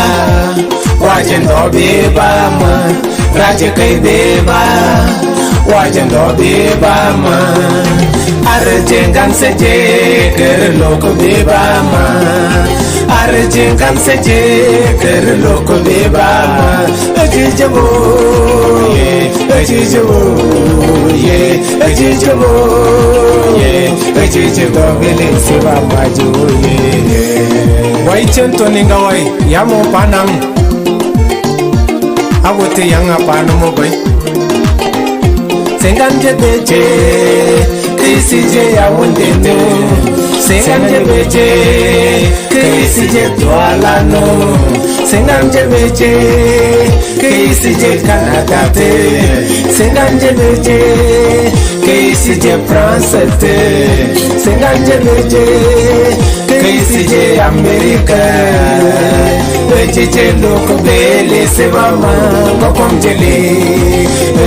Wajendo Beba man, Raja Kai Beba, Wajendo Beba man, Arjengan Seje, Kerloko Beba man, Arjengan Seje, Kerloko Beba man, Ejijabo, Ejijabo, Vele Sewa Maju, Waichento Ningawai, Yamo Panang, Awote Yanga Panamo Bay, Senganje Beje, Krisije Yawundeno, Senganje Beje, Krisije Tualano, Senganje Beje, Krisije Canada, Senganje Beje, Krisije France, Senganje Beje, Krisije America, Ejije Loko Bele Sevama, Gokomjele,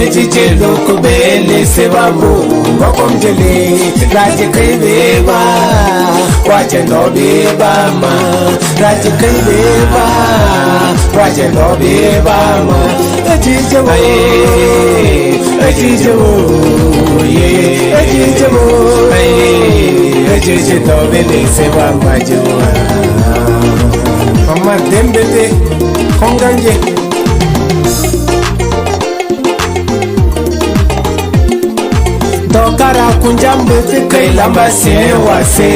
Ejije Loko Bele Sevamo, Gokomjele, Raja Kai Beba, Wajendo Beba ma, Raja Kai Beba, Wajendo Beba ma, Ejije Ejije Dobele Sewa Majoa Mama Dembele Konganje Dokara kunjambete kai lamba wase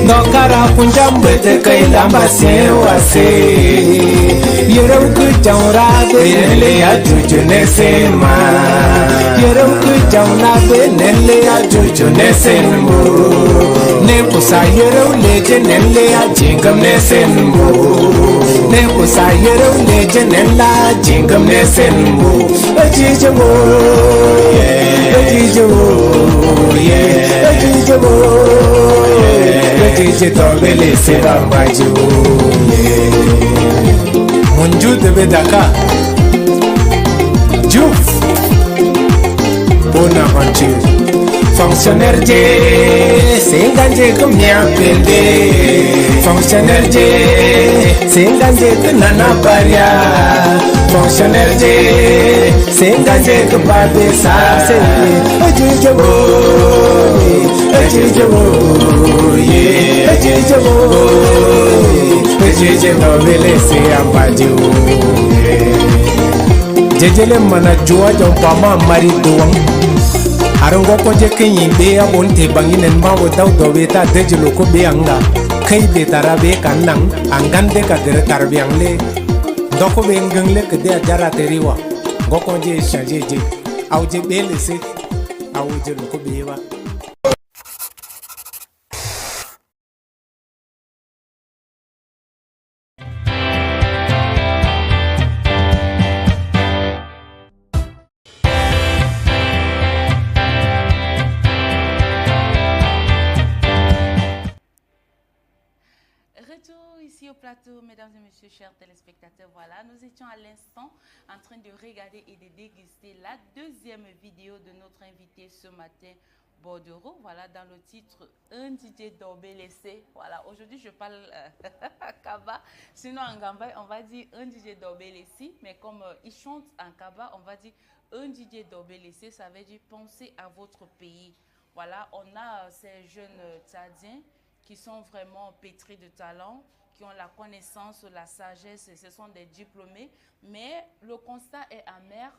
Dokara kunjambete kai lamba wase Yerau ku jaura benele ya juju nesema Yerau ku jaura benele ya juju nesenmo Nepusa yerau leje nele ya jingam nesenmo Nepusa yerau leje nela jingam nesenmo Ejijabo Ejije Dobele Sewa Maju Monju de Bedaka Diouf Bonaventure Fonctionnaire J, Senganje comme bien pendé. Fonctionnaire J, Senganje que nana paria. Fonctionnaire J, Senganje que babe sa se. Ejijabo, Ejijabo, Vele se ambaju. Jejele mana joa jompama mari doang. Arongo ko je kenyi be abonte banginen mawo daw do beta dejelo ko be anga kai be tarabe kan nan angande ka der tarbiang le doko be ngengle ke de jara teriwa goko je changer je awje be lese awje ko be wa. Retour ici au plateau, mesdames et messieurs, chers téléspectateurs. Voilà, nous étions à l'instant en train de regarder et de déguster la deuxième vidéo de notre invité ce matin, Bordereau. Voilà, dans le titre Un DJ Dorbé laissé. Voilà, aujourd'hui je parle Kaba. Sinon en Gambay, on va dire Un DJ Dorbé laissé. Mais comme il chante en Kaba, on va dire Un DJ Dorbé laissé. Ça veut dire penser à votre pays. Voilà, on a ces jeunes Tchadiens qui sont vraiment pétris de talent, qui ont la connaissance, la sagesse, ce sont des diplômés. Mais le constat est amer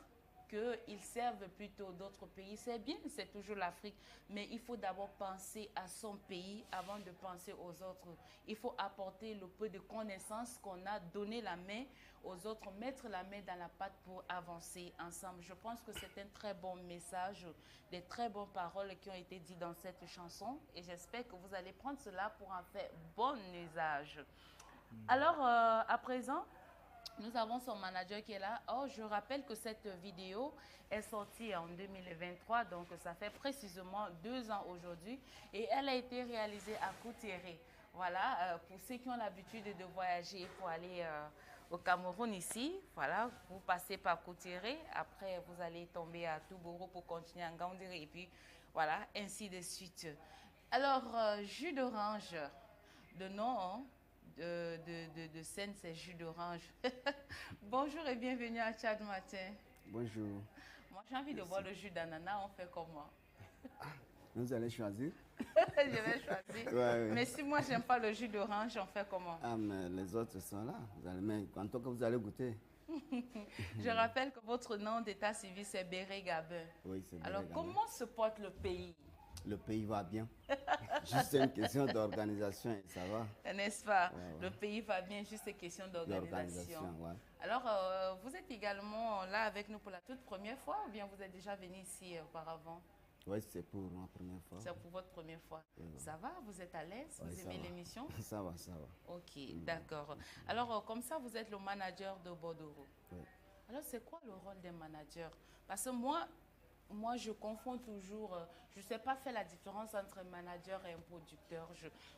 qu'ils servent plutôt d'autres pays. C'est bien, c'est toujours l'Afrique, mais il faut d'abord penser à son pays avant de penser aux autres. Il faut apporter le peu de connaissances qu'on a, donner la main aux autres, mettre la main dans la pâte pour avancer ensemble. Je pense que c'est un très bon message, des très bonnes paroles qui ont été dites dans cette chanson et j'espère que vous allez prendre cela pour en faire bon usage. Alors, à présent, nous avons son manager qui est là. Oh, je rappelle que cette vidéo est sortie en 2023, donc ça fait précisément 2 ans aujourd'hui et elle a été réalisée à Koutéré. Voilà, pour ceux qui ont l'habitude de voyager pour aller au Cameroun ici, voilà, vous passez par Koutéré, après vous allez tomber à Touboro pour continuer en Gandiri et puis voilà, ainsi de suite. Alors, jus d'orange, de nom hein, de scène, c'est jus d'orange. Bonjour et bienvenue à Tchad Matin. Bonjour. Moi, j'ai envie de boire le jus d'ananas, on fait comment? Vous allez choisir? Je vais choisir. Ouais. Mais si moi, j'aime pas le jus d'orange, on fait comment? Ah, mais les autres sont là. Mais en tout cas, vous allez goûter. Je rappelle que votre nom d'état civil, c'est Béré Gabin. Oui, c'est Béré Alors, Gabin. comment se porte le pays? Le pays va bien. Juste une question d'organisation et ça va. N'est-ce pas? Ouais. Le pays va bien, juste une question d'organisation. Ouais. Alors, vous êtes également là avec nous pour la toute première fois ou bien vous êtes déjà venu ici auparavant? Oui, c'est pour ma première fois. C'est pour votre première fois. Ça va? Vous êtes à l'aise? Vous aimez l'émission? Ça va, ça va. Ok, d'accord. Alors, comme ça, vous êtes le manager de Bordereau. Oui. Alors, c'est quoi le rôle d'un manager? Parce que moi, je confonds toujours, je ne sais pas faire la différence entre un manager et un producteur.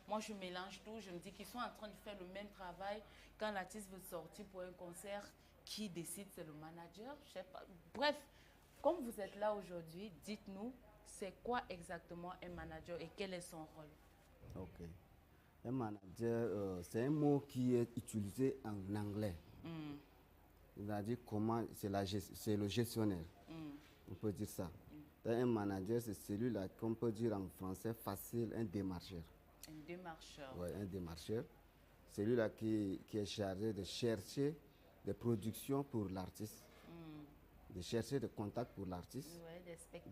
Moi, je mélange tout. Je me dis qu'ils sont en train de faire le même travail. Quand l'artiste veut sortir pour un concert, qui décide? C'est le manager? Je sais pas. Bref, comme vous êtes là aujourd'hui, dites-nous, c'est quoi exactement un manager et quel est son rôle? Ok. Un manager, c'est un mot qui est utilisé en anglais. C'est-à-dire comment, c'est le gestionnaire. On peut dire ça. Un manager, c'est celui-là qu'on peut dire en français facile, un démarcheur. Un démarcheur. Oui, un démarcheur. Celui-là qui est chargé de chercher des productions pour l'artiste, de chercher des contacts pour l'artiste,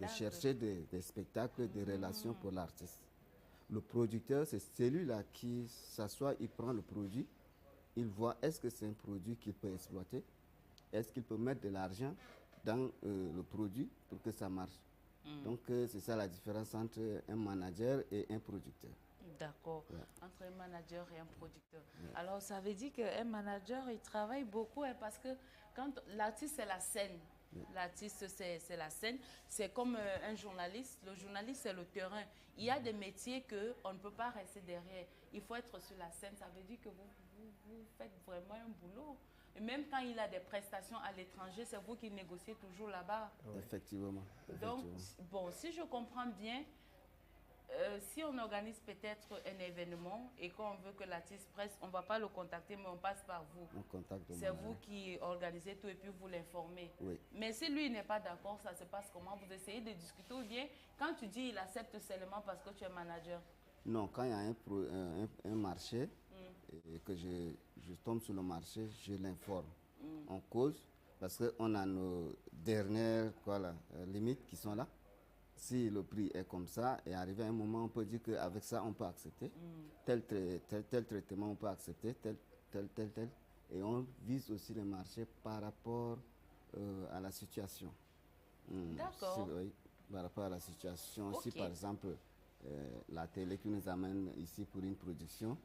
de chercher des spectacles, des relations pour l'artiste. Le producteur, c'est celui-là qui s'assoit, il prend le produit, il voit est-ce que c'est un produit qu'il peut exploiter, est-ce qu'il peut mettre de l'argent dans le produit pour que ça marche. Donc, c'est ça la différence entre un manager et un producteur. D'accord. Ouais. Entre un manager et un producteur. Ouais. Alors, ça veut dire qu'un manager, il travaille beaucoup hein, parce que quand l'artiste, c'est la scène. Ouais. L'artiste, c'est la scène. C'est comme un journaliste. Le journaliste, c'est le terrain. Il y a des métiers qu'on ne peut pas rester derrière. Il faut être sur la scène. Ça veut dire que vous faites vraiment un boulot. Et même quand il a des prestations à l'étranger, c'est vous qui négociez toujours là-bas. Ouais. Effectivement. Donc, bon, si je comprends bien, si on organise peut-être un événement et qu'on veut que l'artiste presse, on ne va pas le contacter, mais on passe par vous. C'est vous qui organisez tout et puis vous l'informez. Oui. Mais si lui n'est pas d'accord, ça se passe comment? Vous essayez de discuter ou bien quand tu dis il accepte seulement parce que tu es manager? Non, quand il y a un marché et que je tombe sur le marché, je l'informe. On cause parce qu'on a nos dernières limites qui sont là. si le prix est comme ça, et arrivé à un moment, on peut dire qu'avec ça, on peut accepter. Tel traitement, on peut accepter, tel. Et on vise aussi le marché par rapport à la situation. D'accord. Oui, par rapport à la situation. Si par exemple, la télé qui nous amène ici pour une production,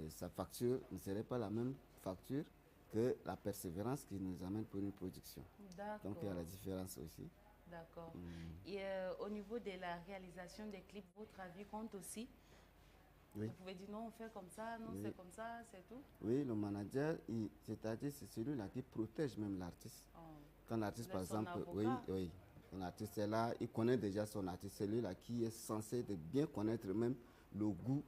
sa facture ne serait pas la même facture que la persévérance qui nous amène pour une production. Donc il y a la différence aussi. D'accord. Et au niveau de la réalisation des clips, votre avis compte aussi? Oui. Vous pouvez dire non, on fait comme ça, non, c'est comme ça, c'est tout? Oui, le manager, c'est-à-dire c'est celui-là qui protège même l'artiste. Quand l'artiste, par exemple, l'artiste est là, il connaît déjà son artiste, celui-là qui est censé de bien connaître même le goût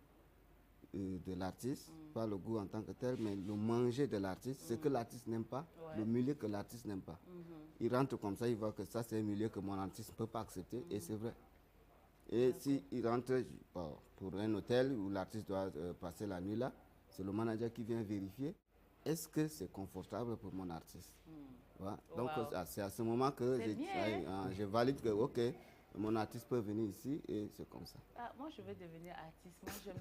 de l'artiste, pas le goût en tant que tel, mais le manger de l'artiste, ce que l'artiste n'aime pas, le milieu que l'artiste n'aime pas. Il rentre comme ça, il voit que ça c'est un milieu que mon artiste ne peut pas accepter, et c'est vrai. Et s'il rentre pour un hôtel où l'artiste doit passer la nuit là, c'est le manager qui vient vérifier, est-ce que c'est confortable pour mon artiste? Voilà. Donc c'est à ce moment que je valide que ok, mon artiste peut venir ici et c'est comme ça. Moi, je veux devenir artiste. Moi,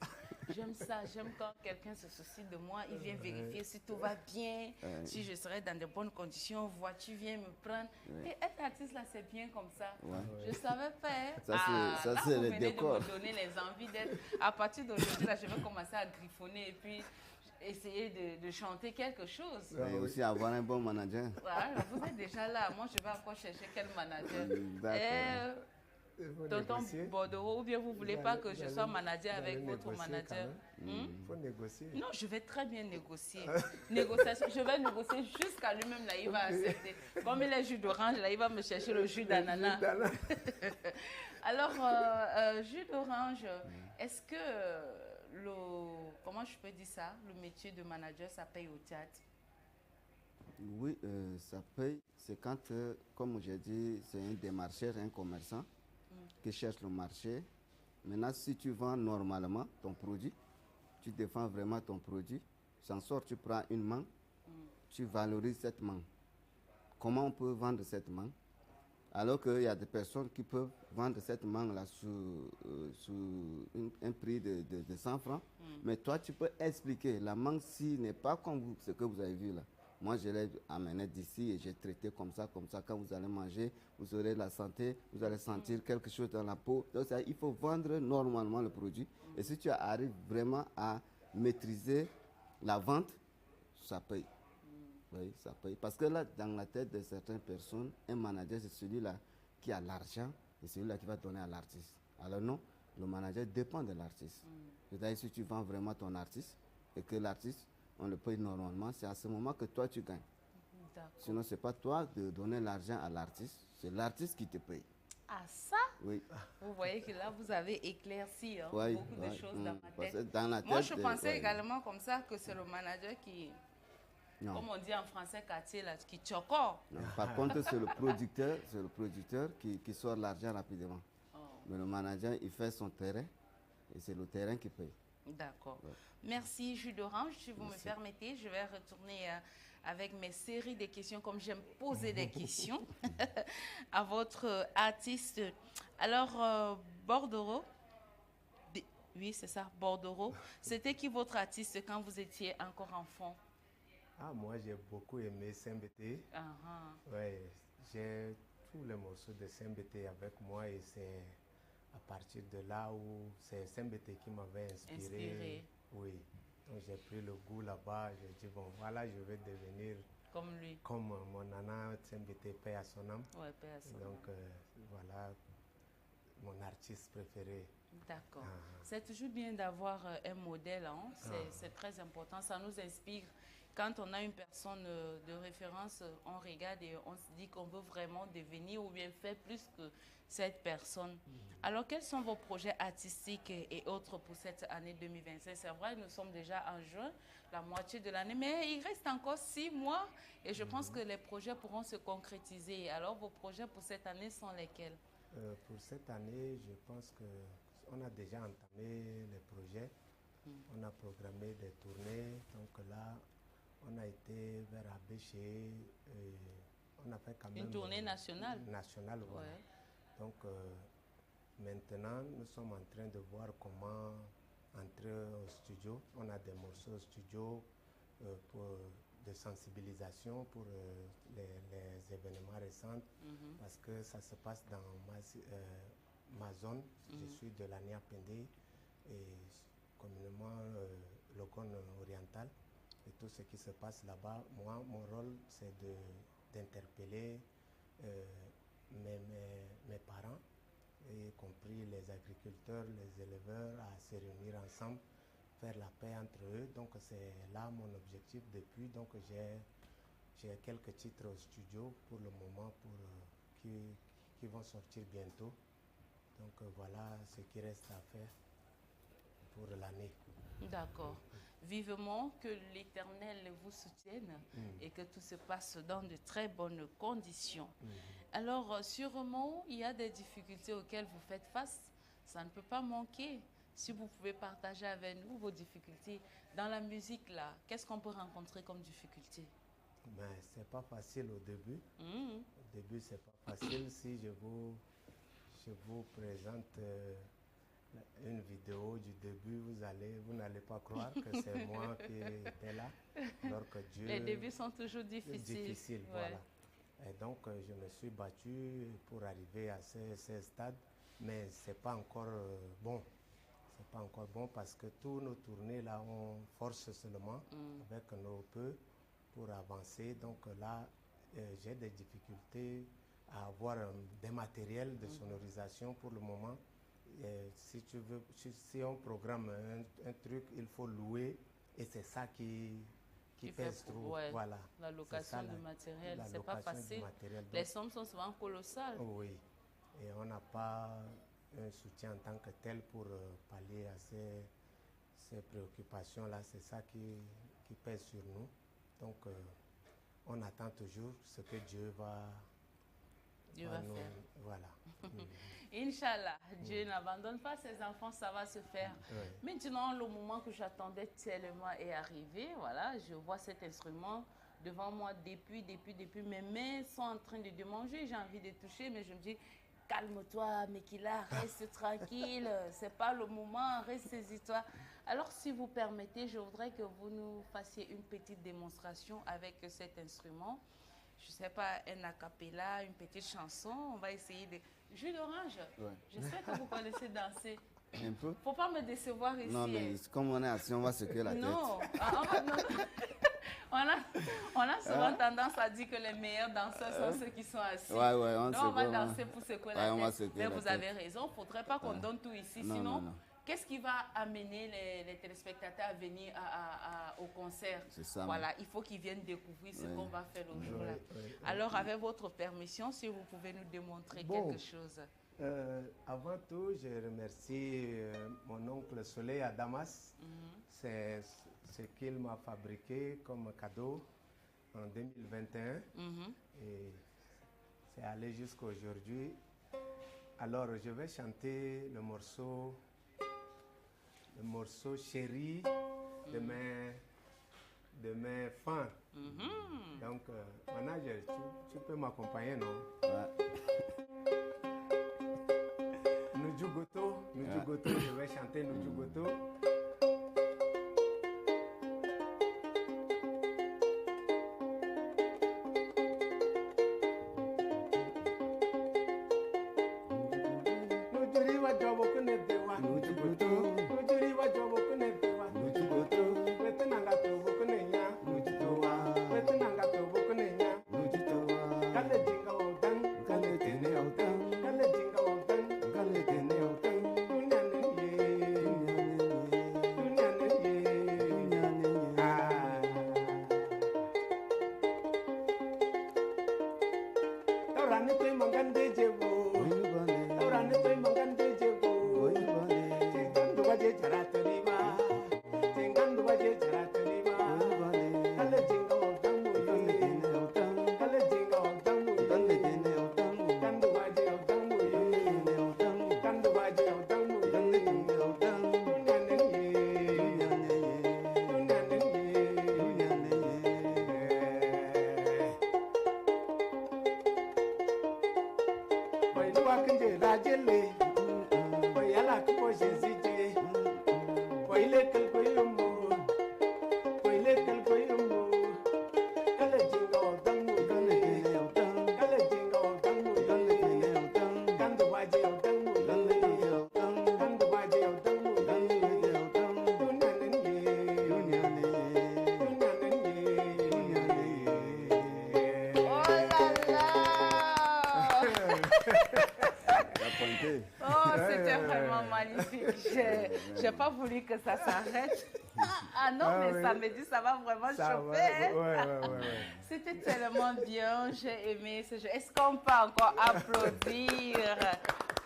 j'aime ça. J'aime quand quelqu'un se soucie de moi. Il vient vérifier si tout va bien, si je serai dans de bonnes conditions. Voiture vient me prendre. Et être artiste, là, c'est bien comme ça. Je ne savais pas. Ça, c'est le décor. Vous venez de me donner les envies d'être... À partir d'aujourd'hui, là, je vais commencer à griffonner et puis essayer de chanter quelque chose. Et aussi avoir un bon manager. Voilà, vous êtes déjà là. Moi, je vais encore chercher quel manager. Tonton Bordereau, ou bien vous ne voulez pas que je sois manager avec votre manager? Il faut négocier. Non, je vais très bien négocier. Négociation, je vais négocier jusqu'à lui-même, là, il va accepter. Comme il est jus d'orange, là, il va me chercher le jus d'ananas. Alors, jus d'orange, est-ce que comment je peux dire ça, le métier de manager, ça paye au théâtre? Oui, ça paye. C'est quand, comme j'ai dit, c'est un démarcheur, un commerçant qui cherche le marché. Maintenant, si tu vends normalement ton produit, tu défends vraiment ton produit, sans sort, tu prends une main, tu valorises cette main. Comment on peut vendre cette main? Alors qu'il y a des personnes qui peuvent vendre cette main-là sous un prix de 100 francs. Mais toi, tu peux expliquer, la mangue-ci n'est pas comme ce que vous avez vu là. Moi, je l'ai amené d'ici et j'ai traité comme ça. Quand vous allez manger, vous aurez la santé, vous allez sentir quelque chose dans la peau. Donc, il faut vendre normalement le produit. Et si tu arrives vraiment à maîtriser la vente, ça paye. Oui, ça paye. Parce que là, dans la tête de certaines personnes, un manager, c'est celui-là qui a l'argent et celui-là qui va donner à l'artiste. Alors non, le manager dépend de l'artiste. C'est-à-dire, si tu vends vraiment ton artiste et que l'artiste, on le paye normalement, c'est à ce moment que toi, tu gagnes. Sinon, ce n'est pas toi de donner l'argent à l'artiste, c'est l'artiste qui te paye. Ah ça? Oui. Vous voyez que là, vous avez éclairci beaucoup de choses dans ma tête. Dans la tête. Moi, je pensais également comme ça que c'est le manager qui... Non. Comme on dit en français, quartier, là, qui chocor. Par contre, c'est le producteur qui sort l'argent rapidement. Mais le manager, il fait son terrain et c'est le terrain qui paye. D'accord. Merci, jus d'orange. Si vous me permettez, je vais retourner avec mes séries de questions, comme j'aime poser des questions à votre artiste. Alors, Bordereau, oui, c'est ça, Bordereau. C'était qui votre artiste quand vous étiez encore enfant? Moi, j'ai beaucoup aimé Sembete. Ouais, j'ai tous les morceaux de Sembete avec moi et c'est à partir de là où c'est Sembete qui m'avait inspiré. Oui, donc j'ai pris le goût là-bas. J'ai dit, bon, voilà, je vais devenir comme lui. Comme mon nana Sembete, paix à son âme. Ouais, paix à son âme. Donc, voilà mon artiste préféré. D'accord. C'est toujours bien d'avoir un modèle, hein? C'est très important, ça nous inspire. Quand on a une personne de référence, on regarde et on se dit qu'on veut vraiment devenir ou bien faire plus que cette personne. Alors, quels sont vos projets artistiques et autres pour cette année 2025? C'est vrai, nous sommes déjà en juin, la moitié de l'année, mais il reste encore 6 mois et je pense que les projets pourront se concrétiser. Alors, vos projets pour cette année sont lesquels? Pour cette année, je pense qu'on a déjà entamé les projets. On a programmé des tournées. Donc là, on a été vers Abéché. On a fait quand même une tournée nationale. Nationale, voilà. Ouais. Donc, Maintenant, nous sommes en train de voir comment entrer au studio. On a des morceaux au studio pour de sensibilisation pour les événements récents, parce que ça se passe dans ma zone. Je suis de l'Ania Pendé et communément l'Ogon oriental, et tout ce qui se passe là-bas. Moi, mon rôle, c'est d'interpeller mes parents, y compris les agriculteurs, les éleveurs, à se réunir ensemble, faire la paix entre eux. Donc c'est là mon objectif depuis. Donc j'ai quelques titres au studio pour le moment qui vont sortir bientôt. Donc voilà ce qui reste à faire pour l'année. D'accord. Vivement que l'Éternel vous soutienne et que tout se passe dans de très bonnes conditions. Alors, sûrement, il y a des difficultés auxquelles vous faites face. Ça ne peut pas manquer. Si vous pouvez partager avec nous vos difficultés dans la musique, là, qu'est-ce qu'on peut rencontrer comme difficulté? Ben, c'est pas facile au début. Au début, c'est pas facile. Si je vous présente une vidéo du début, vous n'allez pas croire que c'est moi qui étais là. Alors que Dieu, les débuts sont toujours difficiles. Voilà. Et donc, je me suis battu pour arriver à ces stades, mais c'est pas encore bon. C'est pas encore bon parce que tous nos tournées là, on force seulement avec nos peu pour avancer. Donc là, j'ai des difficultés à avoir des matériels de sonorisation pour le moment. Si on programme un truc, il faut louer, et c'est ça qui pèse trop. Voilà. La location du matériel, c'est pas facile. Les sommes sont souvent colossales. Oui, et on n'a pas un soutien en tant que tel pour pallier à ces préoccupations-là. C'est ça qui pèse sur nous. Donc, on attend toujours ce que Dieu va faire. Voilà. Inch'Allah, Dieu n'abandonne pas ses enfants, ça va se faire. Maintenant, le moment que j'attendais tellement est arrivé. Voilà, je vois cet instrument devant moi depuis. Mes mains sont en train de démanger. J'ai envie de toucher, mais je me dis, calme-toi, Mekila, reste tranquille. C'est pas le moment, reste saisis-toi. Alors, si vous permettez, je voudrais que vous nous fassiez une petite démonstration avec cet instrument. Je ne sais pas, un a cappella, une petite chanson. On va essayer de... Jus d'orange. J'espère que vous connaissez danser. Un peu. Faut pas me décevoir ici. Non, mais comme on est assis, on va secouer la tête. Non. On a souvent tendance à dire que les meilleurs danseurs sont ceux qui sont assis. On va danser pour secouer la tête. Mais vous avez raison, il ne faudrait pas qu'on donne tout ici. Sinon, qu'est-ce qui va amener les téléspectateurs à venir au concert? C'est ça. Voilà, il faut qu'ils viennent découvrir ce qu'on va faire le jour-là. Alors, avec votre permission, si vous pouvez nous démontrer quelque chose. Avant tout, je remercie mon oncle Soleil à Damas. C'est ce qu'il m'a fabriqué comme cadeau en 2021. Et c'est allé jusqu'à aujourd'hui. Alors, je vais chanter le morceau Chéri de mes fans. Donc, manager, tu peux m'accompagner, non? Nujugoto, je vais chanter Nujugoto. C'était vraiment magnifique. Je n'ai pas voulu que ça s'arrête. Ah non, mais samedi, ça va vraiment chauffer. Ouais. C'était tellement bien. J'ai aimé ce jeu. Est-ce qu'on peut encore applaudir?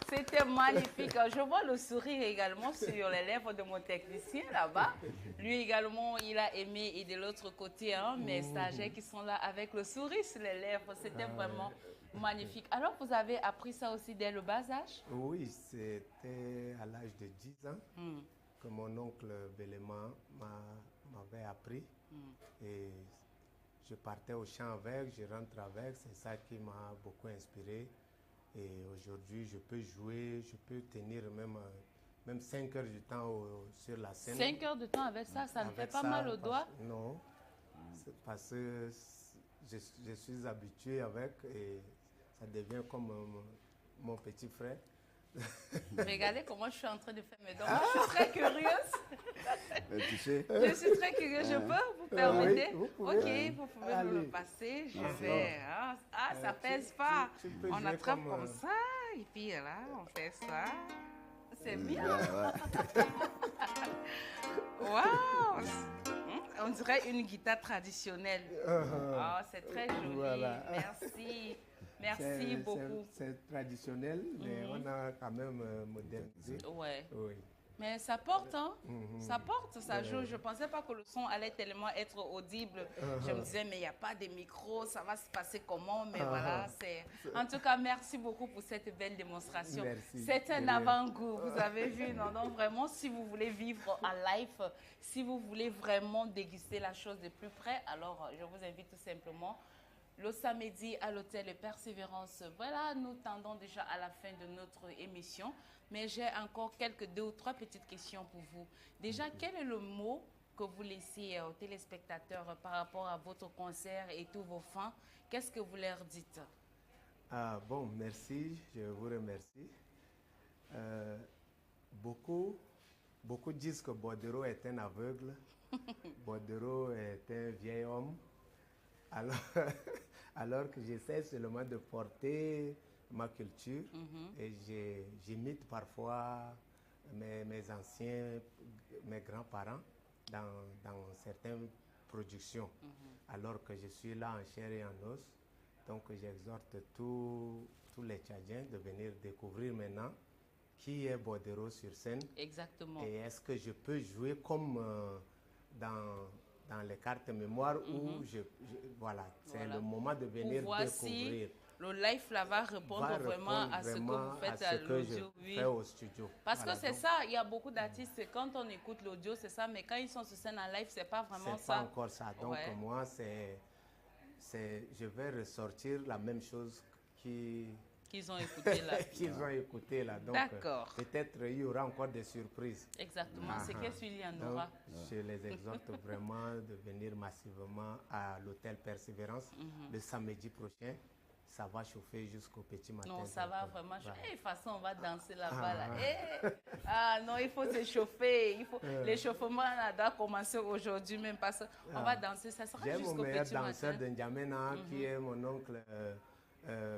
C'était magnifique. Je vois le sourire également sur les lèvres de mon technicien là-bas. Lui également, il a aimé. Et de l'autre côté, mes stagiaires qui sont là avec le sourire sur les lèvres. C'était vraiment magnifique. Alors, vous avez appris ça aussi dès le bas âge? Oui, c'était à l'âge de 10 ans que mon oncle Béléman m'avait appris. Et je partais au champ avec, je rentre avec. C'est ça qui m'a beaucoup inspiré. Et aujourd'hui, je peux jouer, je peux tenir même 5 heures du temps sur la scène. 5 heures de temps avec ça, ça ne fait pas mal au doigt? Non, c'est parce que je suis habitué avec et ça devient comme mon petit frère. Regardez comment je suis en train de faire mes dents. Je suis très curieuse. Tu sais. Je suis très curieuse. Je peux vous permettez? Oui, vous pouvez. Ok, vous pouvez me le passer. Je vais. Ça pèse pas. On attrape comme ça et puis là, on fait ça. C'est bien. Waouh! On dirait une guitare traditionnelle. C'est très joli. Voilà. Merci. Merci beaucoup. C'est traditionnel, mais on a quand même modernisé. Ouais. Oui. Mais ça porte, hein? Ça porte, ça joue. Je ne pensais pas que le son allait tellement être audible. Je me disais, mais il n'y a pas de micro, ça va se passer comment? Mais voilà, c'est... En tout cas, merci beaucoup pour cette belle démonstration. C'est un avant-goût, vous avez vu, non? Donc vraiment, si vous voulez vivre en live, si vous voulez vraiment déguster la chose de plus près, alors je vous invite tout simplement le samedi à l'hôtel Persévérance. Voilà, nous tendons déjà à la fin de notre émission, mais j'ai encore 2 ou 3 petites questions pour vous. Déjà, quel est le mot que vous laissez aux téléspectateurs par rapport à votre concert et tous vos fans? Qu'est-ce que vous leur dites? Bon, merci, je vous remercie. Beaucoup disent que Bordereau est un aveugle, Bordereau est un vieil homme. Alors que j'essaie seulement de porter ma culture et j'imite parfois mes anciens, mes grands-parents dans certaines productions. Alors que je suis là en chair et en os. Donc j'exhorte tous les Tchadiens de venir découvrir maintenant qui est Bordereau sur scène. Exactement. Et est-ce que je peux jouer comme dans les cartes mémoire où voilà, c'est le moment de venir découvrir. Si le live là va répondre vraiment à ce que vous faites à l'audio. Oui. Au studio. Parce que c'est ça, il y a beaucoup d'artistes, quand on écoute l'audio, c'est ça, mais quand ils sont sur scène en live, c'est pas vraiment ça. C'est pas encore ça. Donc moi, je vais ressortir la même chose qu'ils ont écouté là. Qu'ils ont écouté là. Donc, peut-être il y aura encore des surprises. Exactement. C'est qu'est-ce qu'il y en aura? Je les exhorte vraiment de venir massivement à l'hôtel Persévérance le samedi prochain. Ça va chauffer jusqu'au petit matin. Non, ça va vraiment chauffer. De toute façon, on va danser là-bas. Là. Non, il faut se chauffer. L'échauffement doit commencer aujourd'hui même parce qu'on va danser. Ça sera jusqu'au petit matin. J'ai mon meilleur danseur de N'Djamena qui est mon oncle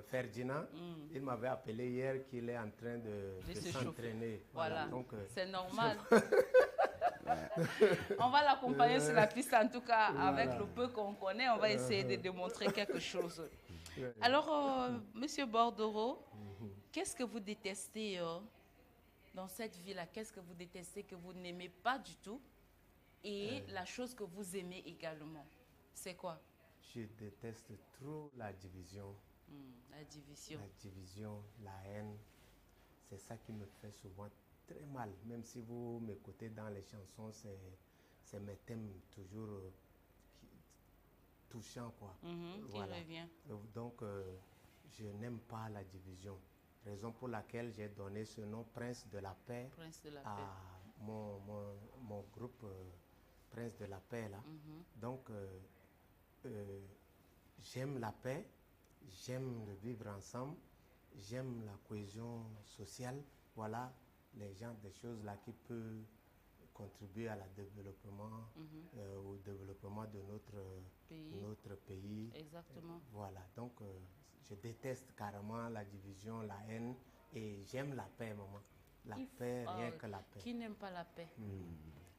Ferdinand. Il m'avait appelé hier qu'il est en train de s'entraîner. Voilà, c'est normal. On va l'accompagner sur la piste, en tout cas, avec le peu qu'on connaît, on va essayer de démontrer quelque chose. Alors, Monsieur Bordereau, qu'est-ce que vous détestez dans cette vie-là? Qu'est-ce que vous détestez que vous n'aimez pas du tout? Et la chose que vous aimez également, c'est quoi? Je déteste trop la division. La division. La division, la haine. C'est ça qui me fait souvent très mal. Même si vous m'écoutez dans les chansons, c'est mes thèmes toujours touchants, quoi. Voilà. Qui revient. Donc, je n'aime pas la division. Raison pour laquelle j'ai donné ce nom Prince de la Paix, à mon groupe Prince de la Paix, là. Donc, j'aime la paix, j'aime le vivre ensemble, j'aime la cohésion sociale. Voilà les gens, des choses là qui peuvent contribuer à la développement, au développement de notre pays. Exactement. Voilà, donc je déteste carrément la division, la haine et j'aime la paix, maman. La paix, rien que la paix. Qui n'aime pas la paix?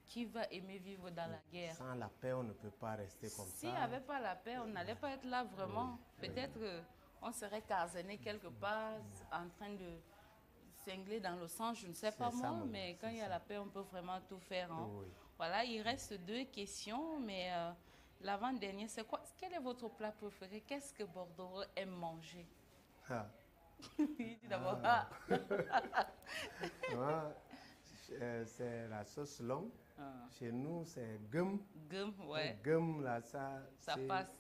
Qui va aimer vivre dans la guerre? Sans la paix, on ne peut pas rester comme ça. S'il n'y avait pas la paix, on n'allait pas être là vraiment. Peut-être on serait caserné quelque part, en train de cingler dans le sang, je ne sais pas moi, mais quand il y a la paix, on peut vraiment tout faire. Hein. Oui. Voilà, il reste 2 questions, mais l'avant-dernière, c'est quoi? Quel est votre plat préféré? Qu'est-ce que Bordeaux aime manger? D'abord, c'est la sauce longue. Chez nous, c'est gum. Gum, ouais. Gum, là, ça passe.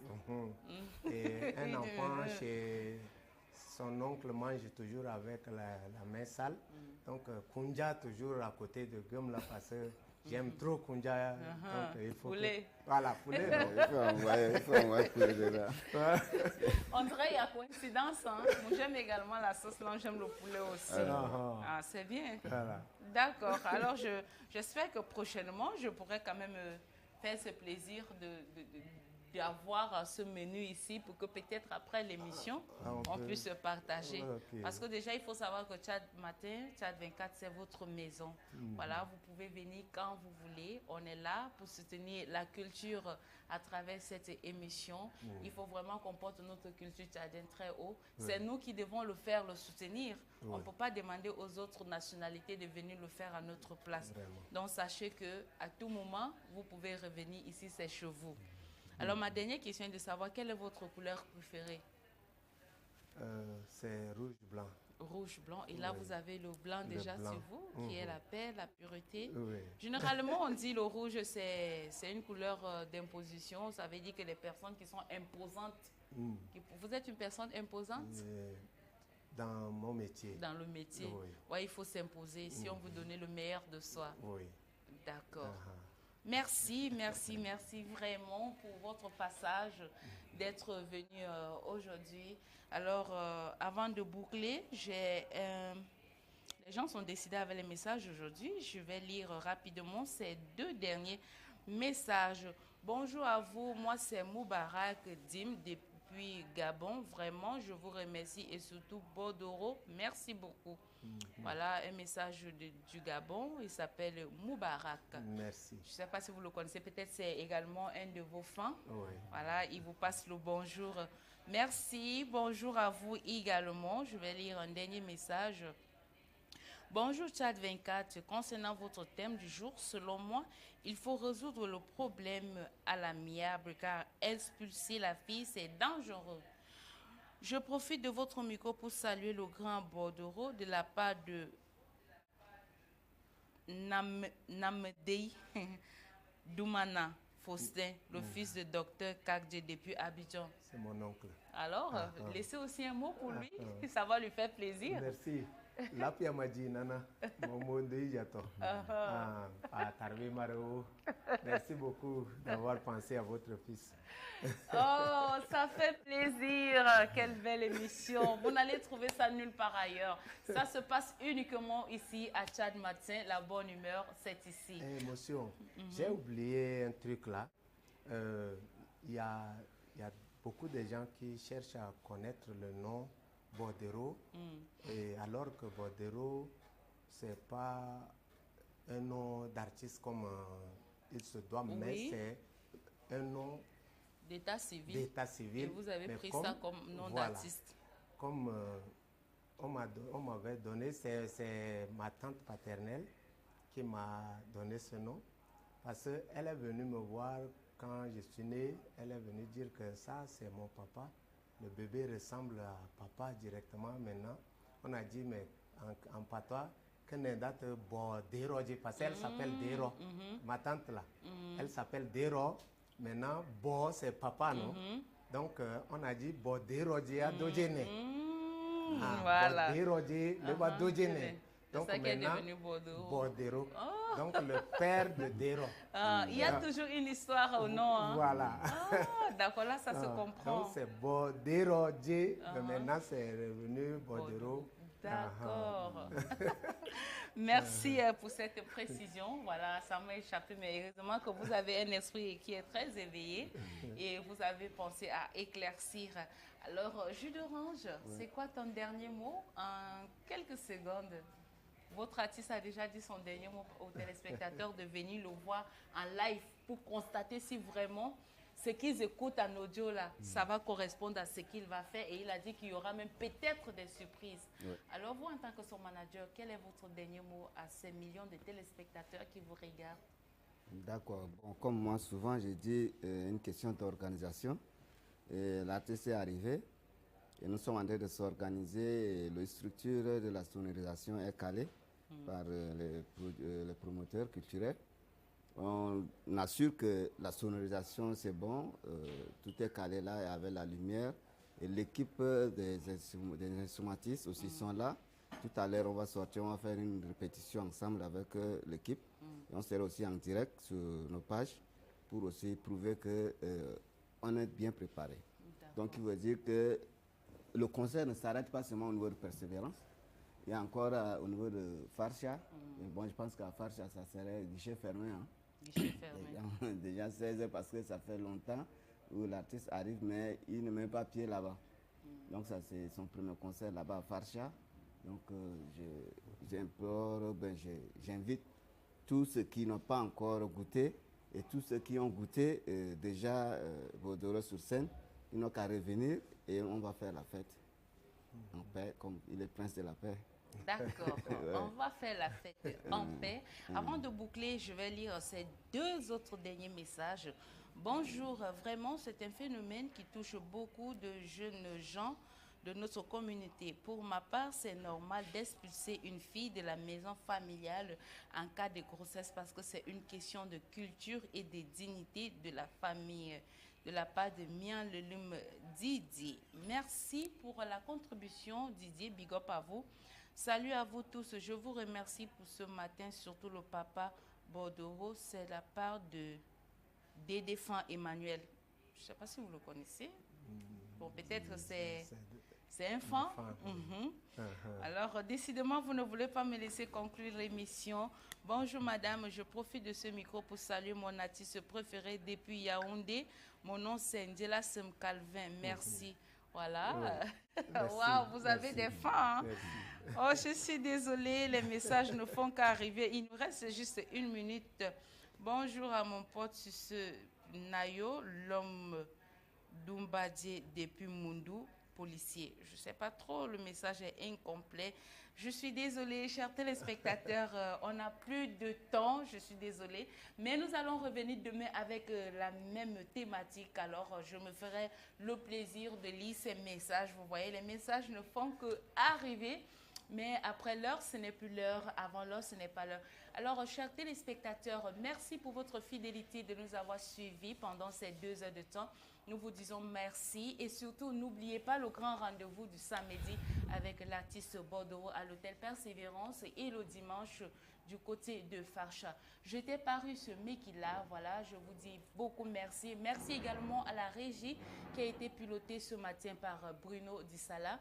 Et un enfant, chez son oncle, mange toujours avec la main sale. Donc, kunja toujours à côté de gum, là, parce que j'aime trop kunja. Donc, il faut poulet. Voilà, poulet. Il faut envoyer poulet dedans. On dirait qu'il y a coïncidence. Hein? Moi, j'aime également la sauce longue, j'aime le poulet aussi. C'est bien. Voilà. D'accord. Alors, j'espère que prochainement, je pourrai quand même faire ce plaisir d'avoir ce menu ici pour que peut-être après l'émission, on puisse se partager. Parce que déjà, il faut savoir que Tchad Matin, Tchad 24, c'est votre maison. Voilà, vous pouvez venir quand vous voulez. On est là pour soutenir la culture à travers cette émission. Il faut vraiment qu'on porte notre culture tchadienne très haut. C'est nous qui devons le faire, le soutenir. On ne peut pas demander aux autres nationalités de venir le faire à notre place. Vraiment. Donc, sachez qu'à tout moment, vous pouvez revenir ici, c'est chez vous. Alors, ma dernière question est de savoir quelle est votre couleur préférée? C'est rouge-blanc. Rouge-blanc. Et là, vous avez le blanc déjà sur vous, qui est la paix, la pureté. Oui. Généralement, on dit le rouge, c'est une couleur d'imposition. Ça veut dire que les personnes qui sont imposantes. Vous êtes une personne imposante? Dans mon métier. Dans le métier. Oui. Ouais, il faut s'imposer si on veut donner le meilleur de soi. Oui. D'accord. Merci, merci, merci vraiment pour votre passage, d'être venu aujourd'hui. Alors, avant de boucler, les gens sont décidés avec les messages aujourd'hui. Je vais lire rapidement ces 2 derniers messages. Bonjour à vous, moi c'est Moubarak Dim depuis Gabon. Vraiment, je vous remercie et surtout Bordeaux. Merci beaucoup. Voilà un message du Gabon. Il s'appelle Moubarak. Merci. Je ne sais pas si vous le connaissez. Peut-être c'est également un de vos fans. Oui. Voilà, il vous passe le bonjour. Merci. Bonjour à vous également. Je vais lire un dernier message. Bonjour Tchad 24. Concernant votre thème du jour, selon moi, il faut résoudre le problème à l'amiable car expulser la fille, c'est dangereux. Je profite de votre micro pour saluer le grand bordereau de la part de Namdei Doumana Faustin, le fils de docteur Kakdje depuis Abidjan. C'est mon oncle. Alors, laissez aussi un mot pour lui, ça va lui faire plaisir. Merci. Lapia Maji Nana, Momo Deijato. Merci beaucoup d'avoir pensé à votre fils. Oh, ça fait plaisir. Quelle belle émission. Vous n'allez trouver ça nulle part ailleurs. Ça se passe uniquement ici à Tchad Matin. La bonne humeur, c'est ici. Émotion. J'ai oublié un truc là. Il y a beaucoup de gens qui cherchent à connaître le nom Bordeaux, et alors que Bordeaux, ce n'est pas un nom d'artiste comme il se doit, mais c'est un nom d'état civil. Et vous avez pris ça comme nom d'artiste. Comme on m'avait donné, c'est ma tante paternelle qui m'a donné ce nom, parce qu'elle est venue me voir quand je suis né, elle est venue dire que ça, c'est mon papa. Le bébé ressemble à papa directement maintenant. On a dit, mais en patois, que n'est date Dero, parce qu'elle s'appelle Dero. Ma tante là, elle s'appelle Dero. Maintenant, Bo, c'est papa, non? Donc, on a dit Dero, à Dojene. Voilà. Dero, le Dojene. Donc, ça qui est maintenant, devenu Bordeaux. Bordeaux. Oh. Donc, le père de Dero. Il y a toujours une histoire au nom. Hein? Voilà. D'accord, là, ça se comprend. Donc, c'est Bordeaux, mais maintenant, c'est revenu Bordeaux. D'accord. Merci pour cette précision. Voilà, ça m'a échappé, mais heureusement que vous avez un esprit qui est très éveillé et vous avez pensé à éclaircir. Alors, jus d'orange, c'est quoi ton dernier mot en quelques secondes? Votre artiste a déjà dit son dernier mot aux téléspectateurs de venir le voir en live pour constater si vraiment ce qu'ils écoutent en audio là, ça va correspondre à ce qu'il va faire. Et il a dit qu'il y aura même peut-être des surprises. Oui. Alors vous, en tant que son manager, quel est votre dernier mot à ces millions de téléspectateurs qui vous regardent? D'accord. Bon, comme moi, souvent, j'ai dit une question d'organisation. L'artiste est arrivé et nous sommes en train de s'organiser. La structure de la sonorisation est calée par les promoteurs culturels. On assure que la sonorisation, c'est bon. Tout est calé là avec la lumière. Et l'équipe des instrumentistes aussi sont là. Tout à l'heure, on va sortir, on va faire une répétition ensemble avec l'équipe. Et on sera aussi en direct sur nos pages pour aussi prouver qu'on est bien préparé. Donc, il veut dire que le concert ne s'arrête pas seulement au niveau de Persévérance. Il y a encore au niveau de Farsha. Et bon, je pense qu'à Farsha, ça serait guichet fermé. Hein. Guichet fermé. Déjà 16 heures parce que ça fait longtemps où l'artiste arrive, mais il ne met pas pied là-bas. Donc, ça, c'est son premier concert là-bas à Farsha. Donc, j'invite tous ceux qui n'ont pas encore goûté et tous ceux qui ont goûté déjà Bodoro sur scène, ils n'ont qu'à revenir et on va faire la fête en paix, comme il est prince de la paix. D'accord, on va faire la fête en paix. Avant de boucler, je vais lire ces deux autres derniers messages. Bonjour, vraiment, c'est un phénomène qui touche beaucoup de jeunes gens de notre communauté. Pour ma part, c'est normal d'expulser une fille de la maison familiale en cas de grossesse parce que c'est une question de culture et de dignité de la famille. De la part de Mian Lelum Didier. Merci pour la contribution, Didier. Big up à vous. Salut à vous tous. Je vous remercie pour ce matin, surtout le papa Bodoro. C'est la part de Dédéfant Emmanuel. Je ne sais pas si vous le connaissez. Bon, peut-être c'est un fan. Alors, décidément, vous ne voulez pas me laisser conclure l'émission. Bonjour, madame. Je profite de ce micro pour saluer mon artiste préféré depuis Yaoundé. Mon nom, c'est Ndjela Sem Calvin. Merci. Voilà. Waouh, vous avez des fans. Hein? Oh, je suis désolée. Les messages ne font qu'arriver. Il nous reste juste 1 minute. Bonjour à mon pote ce Nayo, l'homme d'Umbadje depuis Mundu, policier. Je ne sais pas trop, le message est incomplet. Je suis désolée, chers téléspectateurs, on n'a plus de temps, je suis désolée. Mais nous allons revenir demain avec la même thématique. Alors, je me ferai le plaisir de lire ces messages. Vous voyez, les messages ne font qu'arriver. Mais après l'heure, ce n'est plus l'heure. Avant l'heure, ce n'est pas l'heure. Alors, chers téléspectateurs, merci pour votre fidélité de nous avoir suivis pendant ces 2 heures de temps. Nous vous disons merci et surtout, n'oubliez pas le grand rendez-vous du samedi avec l'artiste Bodoro à l'hôtel Persévérance et le dimanche du côté de Farsha. Je t'ai paru ce Mekila, voilà, je vous dis beaucoup merci. Merci également à la régie qui a été pilotée ce matin par Bruno Dissala.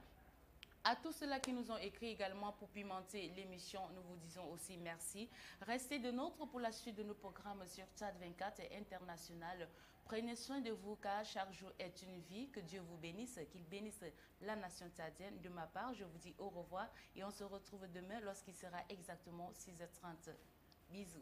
À tous ceux-là qui nous ont écrit également pour pimenter l'émission, nous vous disons aussi merci. Restez de nôtres pour la suite de nos programmes sur Tchad 24 et International. Prenez soin de vous car chaque jour est une vie. Que Dieu vous bénisse, qu'il bénisse la nation tchadienne. De ma part, je vous dis au revoir et on se retrouve demain lorsqu'il sera exactement 6h30. Bisous.